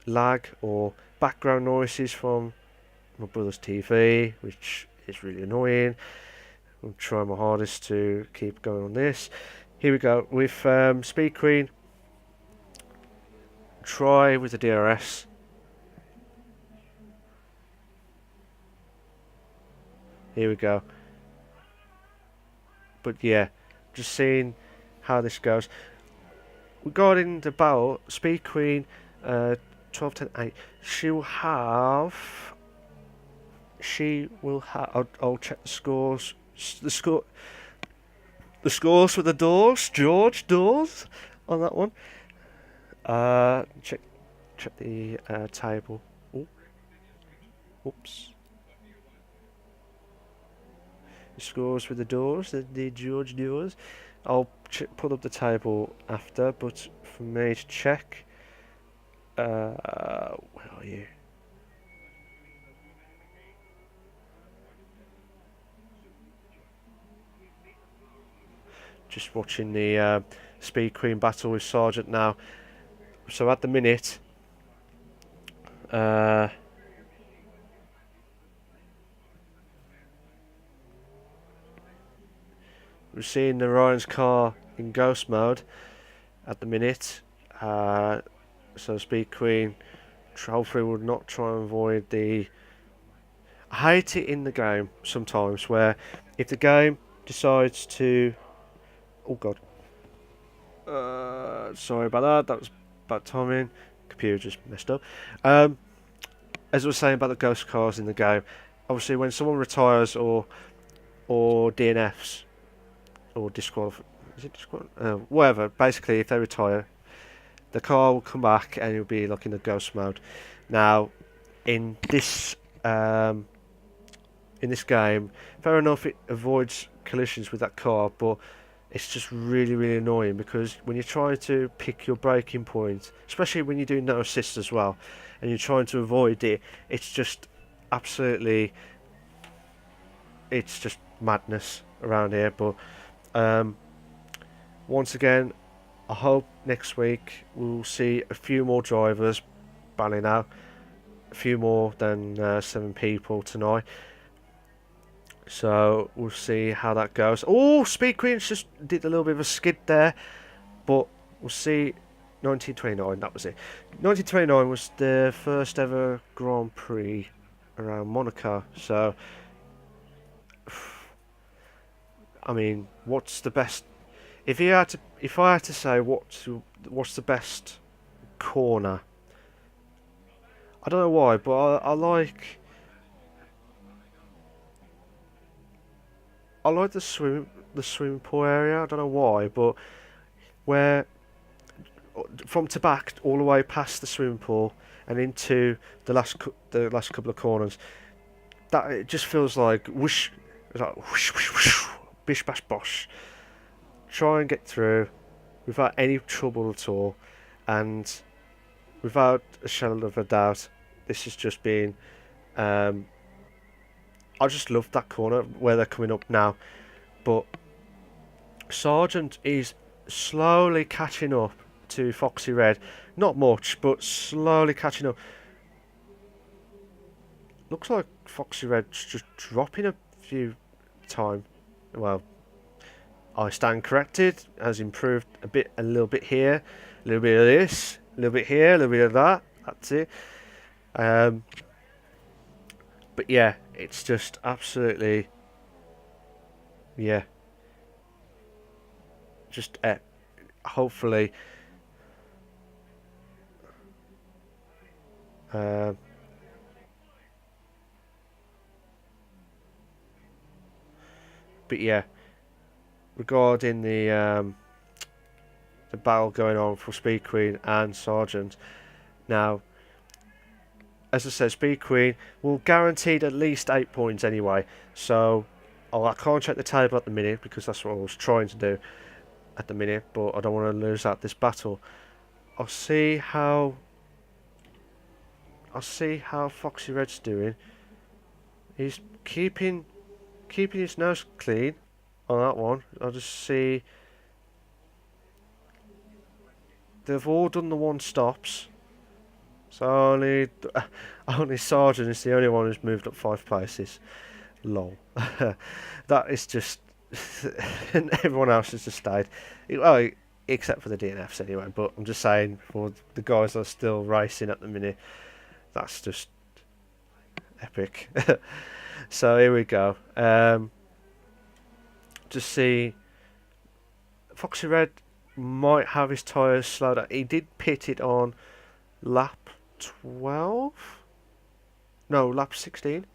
[SPEAKER 1] lag or background noises from my brother's TV, which is really annoying. I'm trying my hardest to keep going on this. Here we go with Speed Queen. Try with the DRS. Here we go. But yeah, just seeing how this goes. Regarding the battle, Speed Queen, 12, 10, 8. She will have. I'll check the scores. The scores for the doors. George doors on that one. Check the table. Ooh. Oops. The scores for the doors, the George doors. I'll pull up the table after, but for me to check. Where are you? Just watching the Speed Queen battle with Sergeant now. So at the minute, we're seeing the Ryan's car in ghost mode at the minute. So Speed Queen hopefully would not try and avoid the. I hate it in the game sometimes where if the game decides to. Oh god. Sorry about that. That was bad timing. Computer just messed up. As I was saying about the ghost cars in the game, obviously when someone retires or DNFs or whatever. Basically, if they retire, the car will come back and it'll be like in the ghost mode. Now, in this game, fair enough, it avoids collisions with that car, but it's just really, really annoying because when you're trying to pick your braking point, especially when you're doing no assist as well, and you're trying to avoid it, it's just absolutely, it's just madness around here. But once again, I hope next week we'll see a few more drivers battling out, a few more than 7 people tonight. So we'll see how that goes. Oh, Speed Queens just did a little bit of a skid there, but we'll see. 1929, that was it. 1929 was the first ever Grand Prix around Monaco. So, I mean, what's the best? If I had to say what's the best corner, I don't know why, but I like the swimming pool area. I don't know why, but where from to back all the way past the swimming pool and into the last couple of corners, that it just feels like whoosh, whoosh, whoosh, whoosh, bish bash bosh, try and get through without any trouble at all, and without a shadow of a doubt, this has just been. I just love that corner where they're coming up now, but Sargent is slowly catching up to Foxy Red. Not much, but slowly catching up. Looks like Foxy Red's just dropping a few time. Well, I stand corrected. Has improved a little bit here, a little bit of this, a little bit here, a little bit of that. That's it. But yeah, it's just absolutely, yeah. Just hopefully, but yeah, regarding the battle going on for Speed Queen and Sergeant. Now, as I said, Speed Queen will guaranteed at least 8 points anyway. So I can't check the table at the minute because that's what I was trying to do at the minute, but I don't want to lose out this battle. I'll see how Foxy Red's doing. He's keeping his nose clean on that one. I'll just see. They've all done the one stops. So only Sergeant is the only one who's moved up 5 places. Lol. That is just. And everyone else has just stayed. Well, except for the DNFs anyway. But I'm just saying, for the guys that are still racing at the minute, that's just epic. So here we go. Just see. Foxy Red might have his tyres slowed down. He did pit it on lap 12? No, lap 16.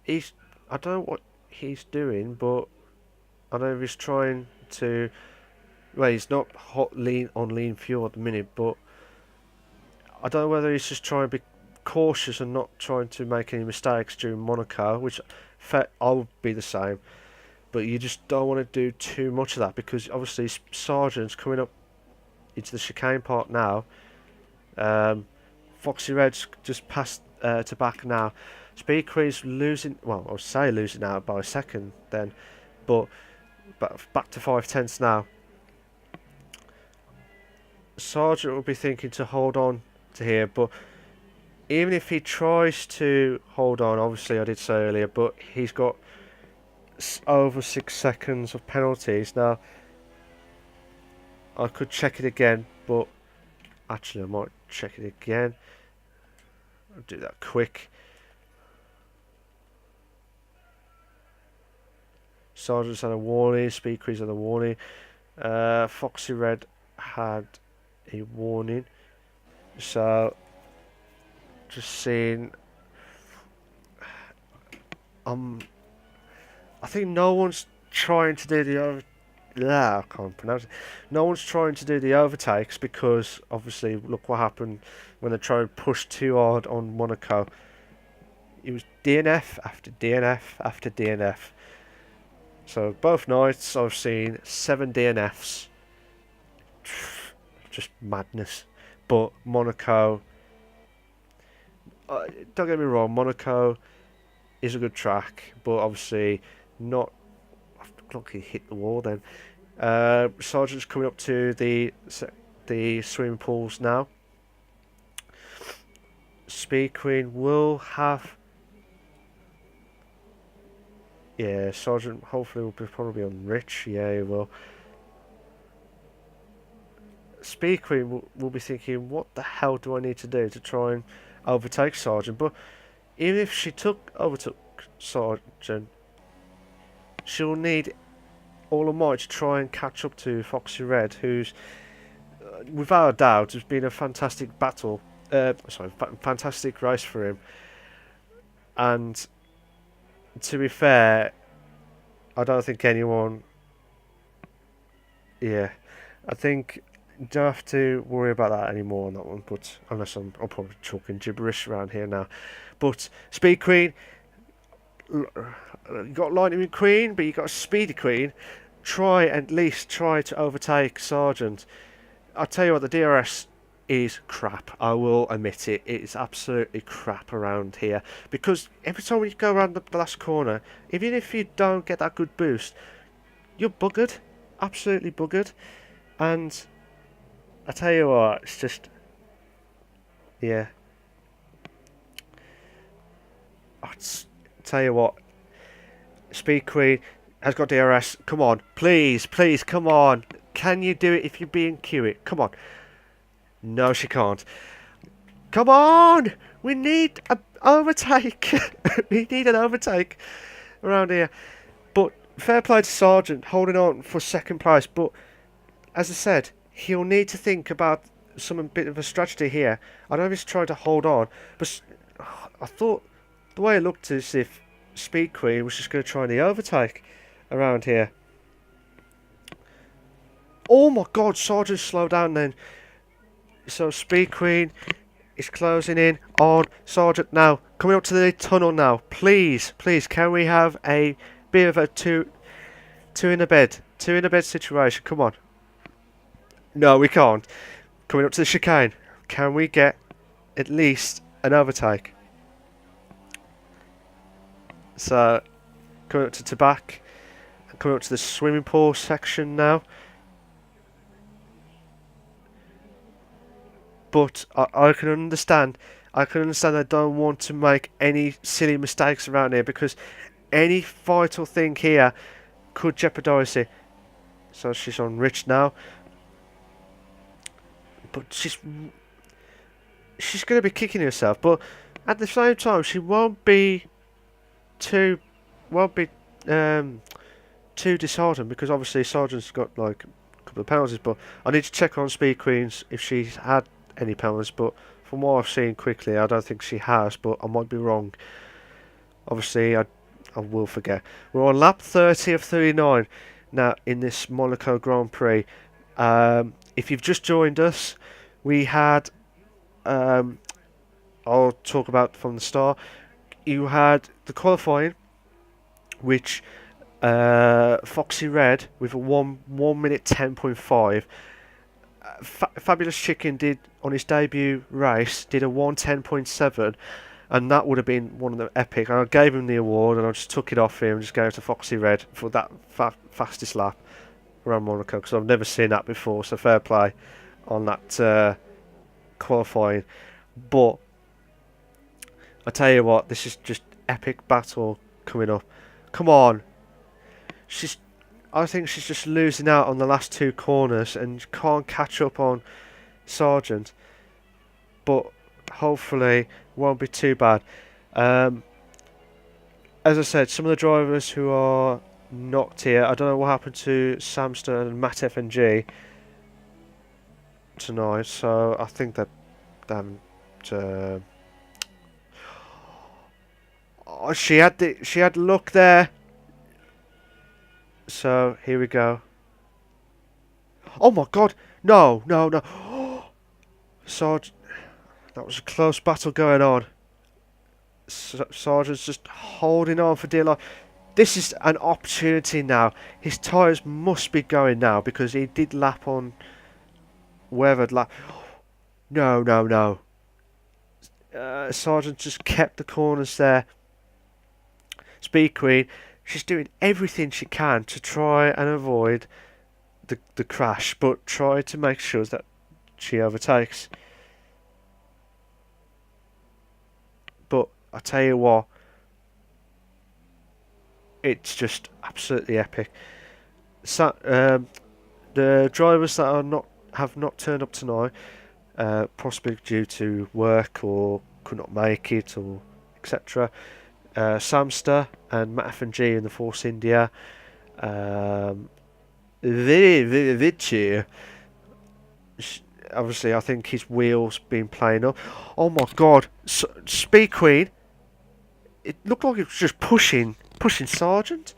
[SPEAKER 1] I don't know what he's doing, but I know he's trying to. Well, he's not lean fuel at the minute, but I don't know whether he's just trying to be cautious and not trying to make any mistakes during Monaco, which I would be the same. But you just don't want to do too much of that because obviously Sergeant's coming up into the chicane part now. Foxy Red's just passed to back now. Speed Queen's losing, well, I'll say losing out by a second then, but back to 5/10 now. Sergeant will be thinking to hold on to here, but even if he tries to hold on, obviously I did say earlier, but he's got over 6 seconds of penalties. Now, I could check it again, but actually I might check it again. I'll do that quick. Sergeant's had a warning, Speed Queen's had a warning. Foxy Red had a warning. So, just seeing. I think no one's trying to do the I can't pronounce it. No one's trying to do the overtakes because obviously look what happened when they tried to push too hard on Monaco. It was DNF after DNF after DNF. So both nights I've seen 7 DNFs. Just madness. But Monaco, don't get me wrong, Monaco is a good track, but obviously not. Luckily hit the wall then. Sergeant's coming up to the swimming pools now. Speed Queen will have. Yeah, Sergeant hopefully will probably on Rich. Yeah, he will. Speed Queen will be thinking, what the hell do I need to do to try and overtake Sergeant? But even if she overtook Sergeant, she'll need all her might to try and catch up to Foxy Red, who's, without a doubt, has been a fantastic battle. Fantastic race for him. And to be fair, I don't think anyone. Yeah, I think you don't have to worry about that anymore on that one. But unless I'm probably talking gibberish around here now. But Speed Queen you got Lightning McQueen, but you got Speedy Queen. At least try to overtake Sergeant. I'll tell you what, the DRS is crap. I will admit it. It's absolutely crap around here. Because every time you go around the last corner, even if you don't get that good boost, you're buggered. Absolutely buggered. And I tell you what, it's just... Yeah. I tell you what, Speed Queen has got DRS. Come on, please, please, come on. Can you do it if you're being QE? Come on. No, she can't. Come on! We need an overtake. We need an overtake around here. But fair play to Sargent, holding on for second place. But as I said, he'll need to think about some bit of a strategy here. I know he's trying to hold on, but I thought the way it looked as if Speed Queen was just going to try the overtake around here. Oh my God, Sargent slowed down then. So Speed Queen is closing in on Sargent now. Coming up to the tunnel now. Please, please, can we have a bit of a two in a bed situation? Come on. No, we can't. Coming up to the chicane. Can we get at least an overtake? So, coming up to Tabac. Coming up to the swimming pool section now. But I can understand. I don't want to make any silly mistakes around here because any vital thing here could jeopardise it. So she's on Rich now. But she's going to be kicking herself. But at the same time, she won't be too disheartened because obviously Sergeant's got like a couple of penalties. But I need to check on Speed Queens if she's had any penalties. But from what I've seen quickly, I don't think she has. But I might be wrong. Obviously, I will forget. We're on lap 30 of 39 now in this Monaco Grand Prix. If you've just joined us, we had, I'll talk about from the start, you had the qualifying, which Foxy Red with a 1 minute 10.5. Fabulous Chicken did, on his debut race, did a 1:10.7, and that would have been one of the epic. And I gave him the award, and I just took it off him and just gave it to Foxy Red for that fastest lap around Monaco, because I've never seen that before, so fair play on that qualifying. But I tell you what, this is just epic battle coming up. Come on. I think she's just losing out on the last two corners and can't catch up on Sargent. But hopefully won't be too bad. As I said, some of the drivers who are knocked here, I don't know what happened to Samster and Matt FNG tonight, so I think that she had luck there. So here we go. Oh my God! No! Sargent, that was a close battle going on. Sargent's just holding on for dear life. This is an opportunity now. His tyres must be going now because he did lap on wherever lap. No. Sargent just kept the corners there. Speed Queen, she's doing everything she can to try and avoid the crash, but try to make sure that she overtakes. But I tell you what, it's just absolutely epic. So, the drivers that have not turned up tonight, possibly due to work or could not make it or etc. Samster and Matt FNG in the Force India. Vici. Obviously, I think his wheel's been playing up. Oh my God, Speed Queen! It looked like it was just pushing Sargent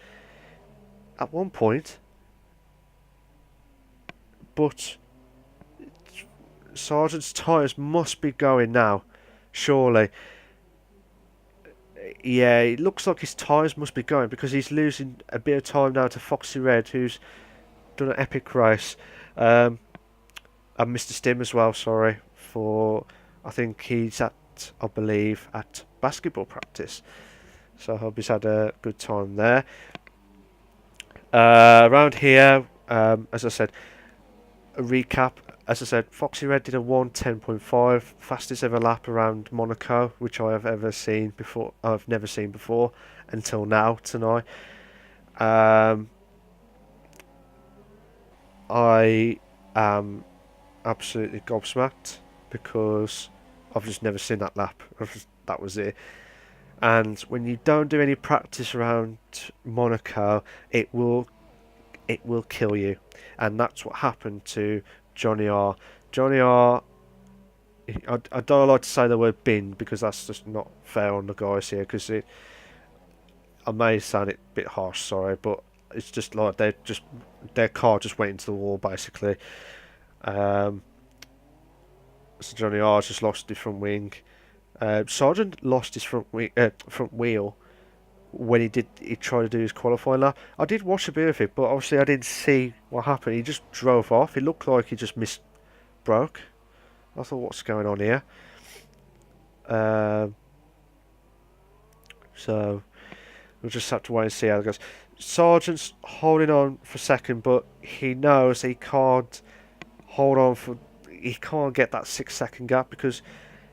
[SPEAKER 1] at one point, but Sargent's tyres must be going now, surely. Yeah, it looks like his tyres must be going because he's losing a bit of time now to Foxy Red, who's done an epic race. Um, and Mr. Stim as well, sorry, for I think he's I believe, at basketball practice. So I hope he's had a good time there. Around here, as I said, a recap. As I said, Foxy Red did a 1:10.5, fastest ever lap around Monaco, which I have ever seen before. I've never seen before until now tonight. I am absolutely gobsmacked because I've just never seen that lap. That was it. And when you don't do any practice around Monaco, it will kill you, and that's what happened to Johnny R. Johnny R. I don't like to say the word bin because that's just not fair on the guys here. Because I may sound a bit harsh, sorry, but it's just like their car just went into the wall basically. So Johnny R just lost his front wing. Sargent lost his front wheel when he tried to do his qualifying lap. I did watch a bit of it, but obviously I didn't see what happened. He just drove off. It looked like he just broke. I thought, what's going on here? So we'll just have to wait and see how it goes. Sargent's holding on for second, but he knows he can't hold on for. He can't get that 6 second gap because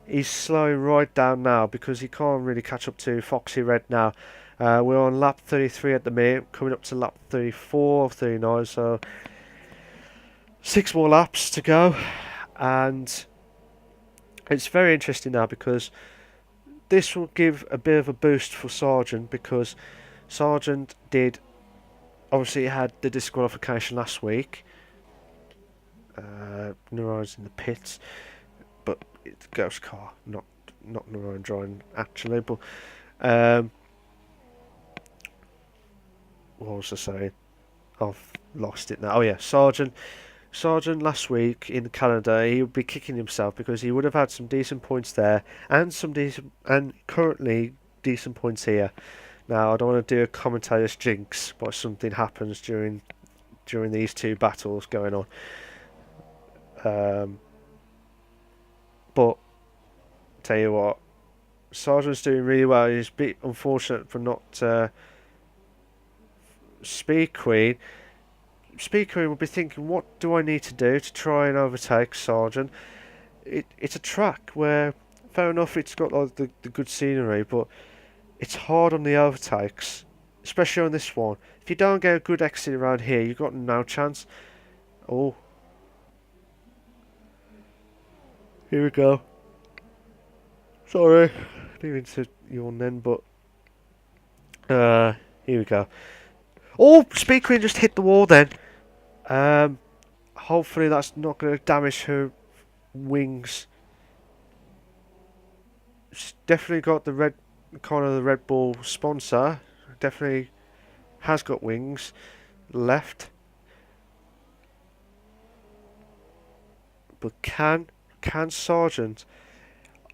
[SPEAKER 1] he's slowing right down now because he can't really catch up to Foxy Red now. We're on lap 33 at the minute, coming up to lap 34, 39, so 6 more laps to go. And it's very interesting now because this will give a bit of a boost for Sargent because Sargent did, obviously he had the disqualification last week. Narayan's in the pits, but it's a ghost car, not Narayan driving actually, but what was I saying? I've lost it now. Oh yeah, Sargent last week in Canada, he would be kicking himself because he would have had some decent points there and currently decent points here. Now I don't want to do a commentator's jinx, but something happens during these two battles going on. But tell you what, Sargent's doing really well. He's a bit unfortunate for not Speed Queen. Speed Queen will be thinking, what do I need to do to try and overtake Sargent? It's a track where, fair enough, it's got like the good scenery, but it's hard on the overtakes, especially on this one. If you don't get a good exit around here, you've got no chance. Oh, here we go. Sorry, didn't mean to yawn then, but here we go. Oh, Speed Queen just hit the wall then. Hopefully that's not going to damage her wings. She's definitely got the Red Bull sponsor. Definitely has got wings left. But can Sargent?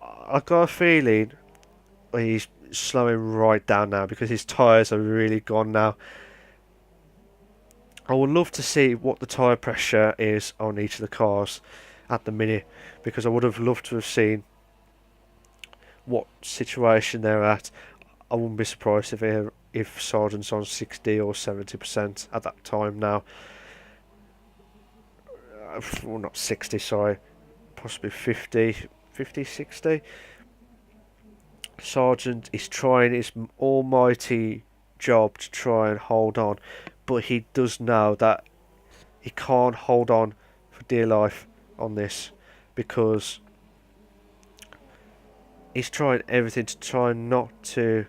[SPEAKER 1] I got a feeling he's slowing right down now because his tyres are really gone now. I would love to see what the tyre pressure is on each of the cars at the minute because I would have loved to have seen what situation they're at. I wouldn't be surprised if Sargent's on 60 or 70% at that time now. Well, not 60, sorry. Possibly 50, 60. Sargent is trying his almighty job to try and hold on, but he does know that he can't hold on for dear life on this because he's trying everything to try not to.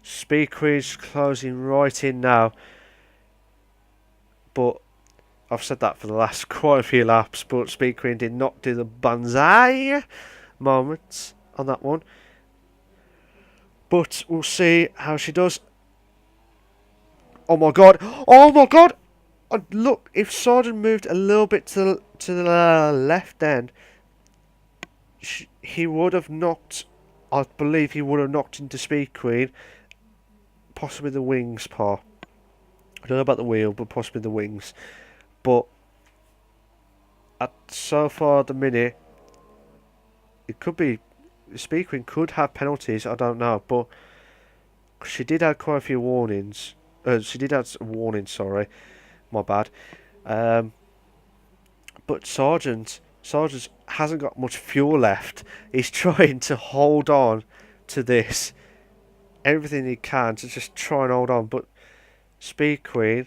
[SPEAKER 1] Speed Queen's closing right in now, but I've said that for the last quite a few laps, but Speed Queen did not do the banzai moments on that one. But we'll see how she does. Oh my god! Oh my god! Look, if Sargent moved a little bit to the left, then he would have knocked I believe he would have knocked into Speed Queen, possibly the wings part. I don't know about the wheel, but possibly the wings. But so far at the minute, it could be Speed Queen could have penalties. I don't know, but she did have quite a few warnings. She did have a warning. Sorry, my bad. But Sargent hasn't got much fuel left. He's trying to hold on to this everything he can to just try and hold on. But Speed Queen,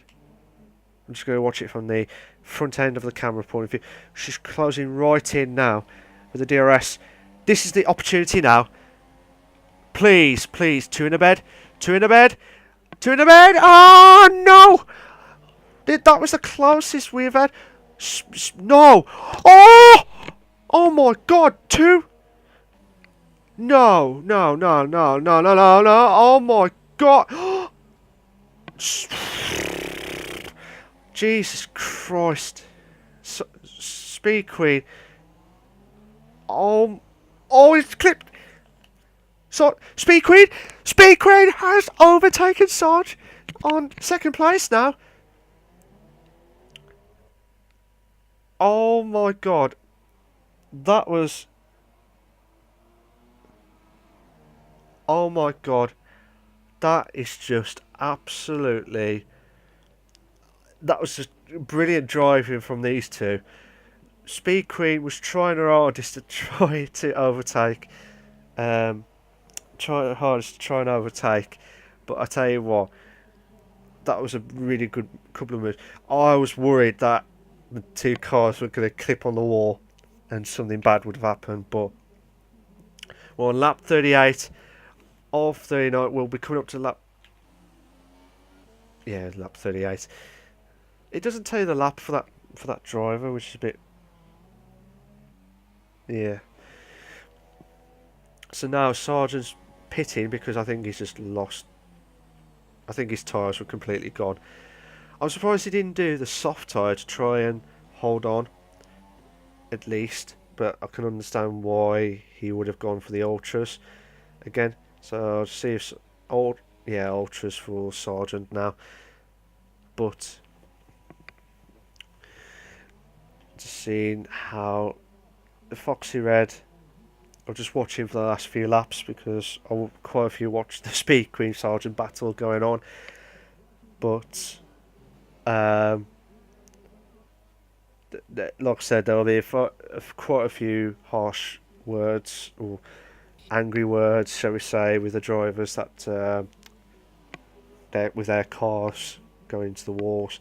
[SPEAKER 1] I'm just going to watch it from the front end of the camera point of view. She's closing right in now with the DRS. This is the opportunity now. Please, please, two in a bed. Two in a bed. Two in a bed. Oh, no. That was the closest we've had. No. Oh! Oh, my God. Two. No, no, no, no, no, no, no, no. Oh, my God. Jesus Christ. Speed Queen. Oh, it's clipped. So, Speed Queen has overtaken Sarge on second place now. Oh my God. That was... Oh my God. That is just absolutely... That was just brilliant driving from these two. Speed Queen was trying her hardest to try to overtake. Trying her hardest to try and overtake. But I tell you what, that was a really good couple of moves. I was worried that the two cars were going to clip on the wall and something bad would have happened. But well, on lap 38 of 39, we'll be coming up to lap... Yeah, lap 38. It doesn't tell you the lap for that driver, which is a bit... Yeah. So now Sargent's pitting because I think he's just lost. I think his tyres were completely gone. I'm surprised he didn't do the soft tyre to try and hold on, at least. But I can understand why he would have gone for the ultras again. So I'll see if ultras for Sargent now. But just seeing how the Foxy Red. I'll just watch him for the last few laps because quite a few watched the Speed Queen Sargent battle going on. But like I said, there will be quite a few harsh words or angry words, shall we say, with the drivers that with their cars going into the walls.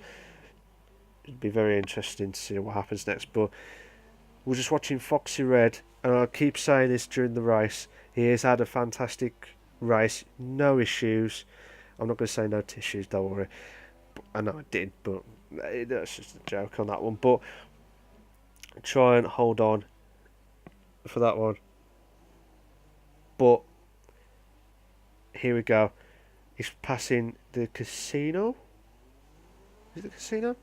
[SPEAKER 1] It'd be very interesting to see what happens next. But we're just watching Foxy Red, and I'll keep saying this during the race. He has had a fantastic race, no issues. I'm not going to say no tissues, don't worry. I know I did, but that's just a joke on that one. But try and hold on for that one. But here we go. He's passing the casino. Is it the casino?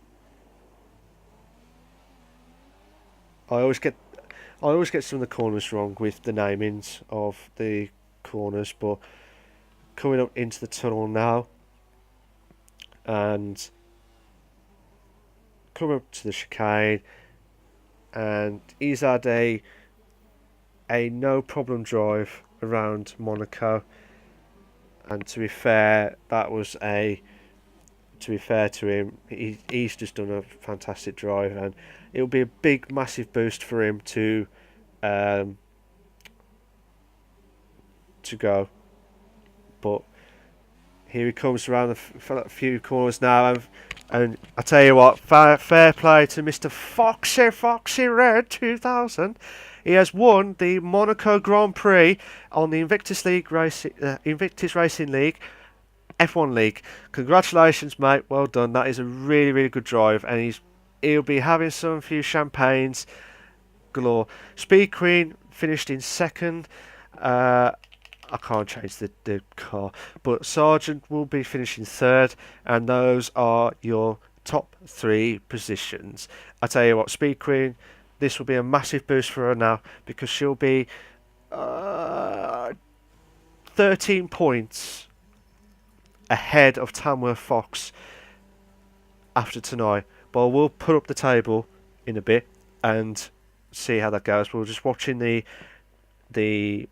[SPEAKER 1] I always get some of the corners wrong with the namings of the corners, but coming up into the tunnel now and coming up to the chicane, and he's had a no problem drive around Monaco, and to be fair, to be fair to him, he's just done a fantastic drive, and it'll be a big, massive boost for him to go. But here he comes around a few corners now, and I tell you what, fair play to Mr. Foxy Red 2000. He has won the Monaco Grand Prix on the Invictus Racing League. F1 League. Congratulations, mate. Well done. That is a really, really good drive, and he'll be having some few champagnes galore. Speed Queen finished in second. I can't change the car, but Sargent will be finishing third, and those are your top three positions. I tell you what, Speed Queen, this will be a massive boost for her now because she'll be 13 points ahead of Tamworth Fox after tonight. But we'll put up the table in a bit and see how that goes. We're just watching the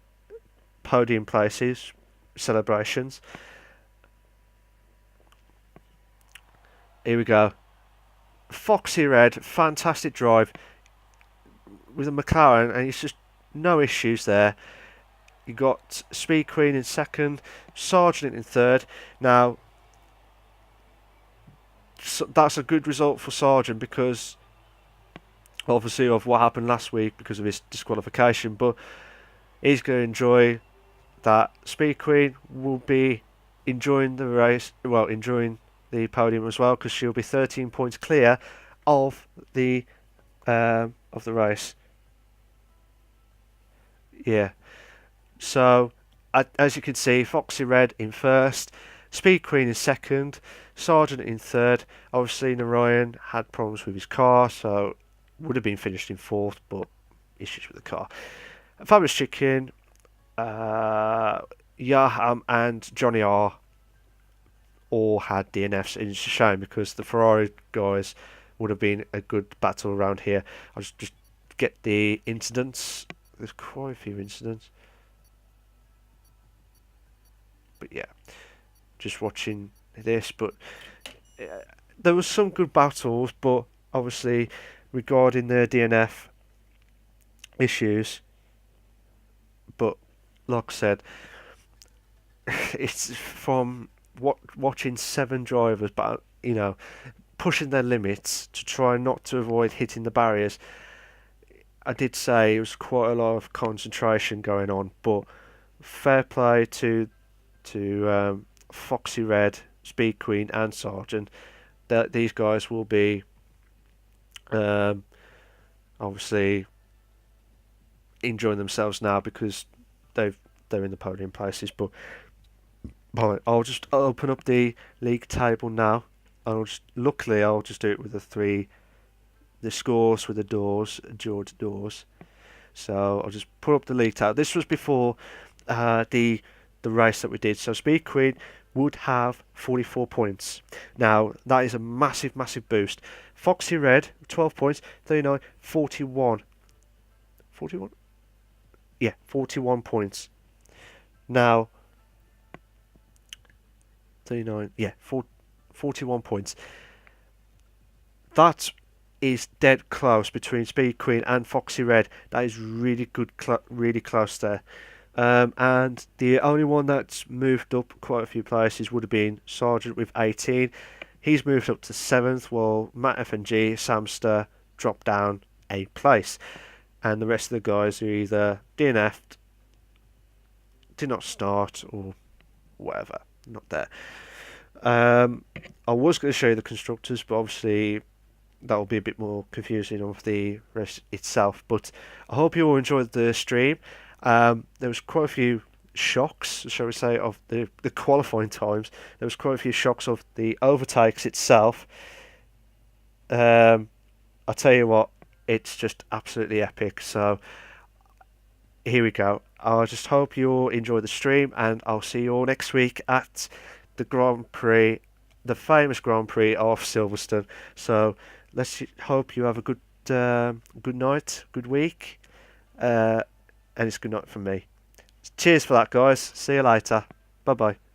[SPEAKER 1] podium places celebrations. Here we go. Foxy Red, fantastic drive with a McLaren, and it's just no issues there. You got Speed Queen in second, Sargent in third. Now, so that's a good result for Sargent because obviously of what happened last week because of his disqualification, but he's going to enjoy that. Speed Queen will be enjoying the race, well, enjoying the podium as well, because she'll be 13 points clear of the race. Yeah. So as you can see, Foxy Red in first, Speed Queen in second, Sargent in third. Obviously, Narayan had problems with his car, so would have been finished in fourth, but issues with the car. Fabulous Chicken, Yaham and Johnny R all had DNFs, and it's a shame because the Ferrari guys would have been a good battle around here. I'll just get the incidents. There's quite a few incidents. But yeah, just watching this. But there was some good battles, but obviously regarding the DNF issues. But like I said, it's from watching 7 drivers, but you know, pushing their limits to try not to avoid hitting the barriers. I did say it was quite a lot of concentration going on, but fair play to Foxy Red, Speed Queen, and Sargent. That these guys will be obviously enjoying themselves now because they're in the podium places. But I'll just open up the league table now. Luckily I'll just do it with the scores with the doors, George doors. So I'll just put up the league table. This was before the race that we did. So Speed Queen would have 44 points. Now that is a massive boost. Foxy Red 12 points, 39, 41. 41? Yeah, 41 points. Now 39, yeah, 41 points. That is dead close between Speed Queen and Foxy Red. That is really good, really close there. And the only one that's moved up quite a few places would have been Sargent with 18. He's moved up to 7th, while Matt FNG, Samster dropped down a place. And the rest of the guys are either DNF'd, did not start, or whatever, not there. I was going to show you the constructors, but obviously that will be a bit more confusing of the race itself. But I hope you all enjoyed the stream. There was quite a few shocks, shall we say, of the qualifying times. There was quite a few shocks of the overtakes itself. I'll tell you what, it's just absolutely epic. So here we go. I just hope you all enjoy the stream, and I'll see you all next week at the Grand Prix, the famous Grand Prix of Silverstone. So let's hope you have a good night, good week, and it's good night from me. Cheers for that, guys. See you later. Bye bye.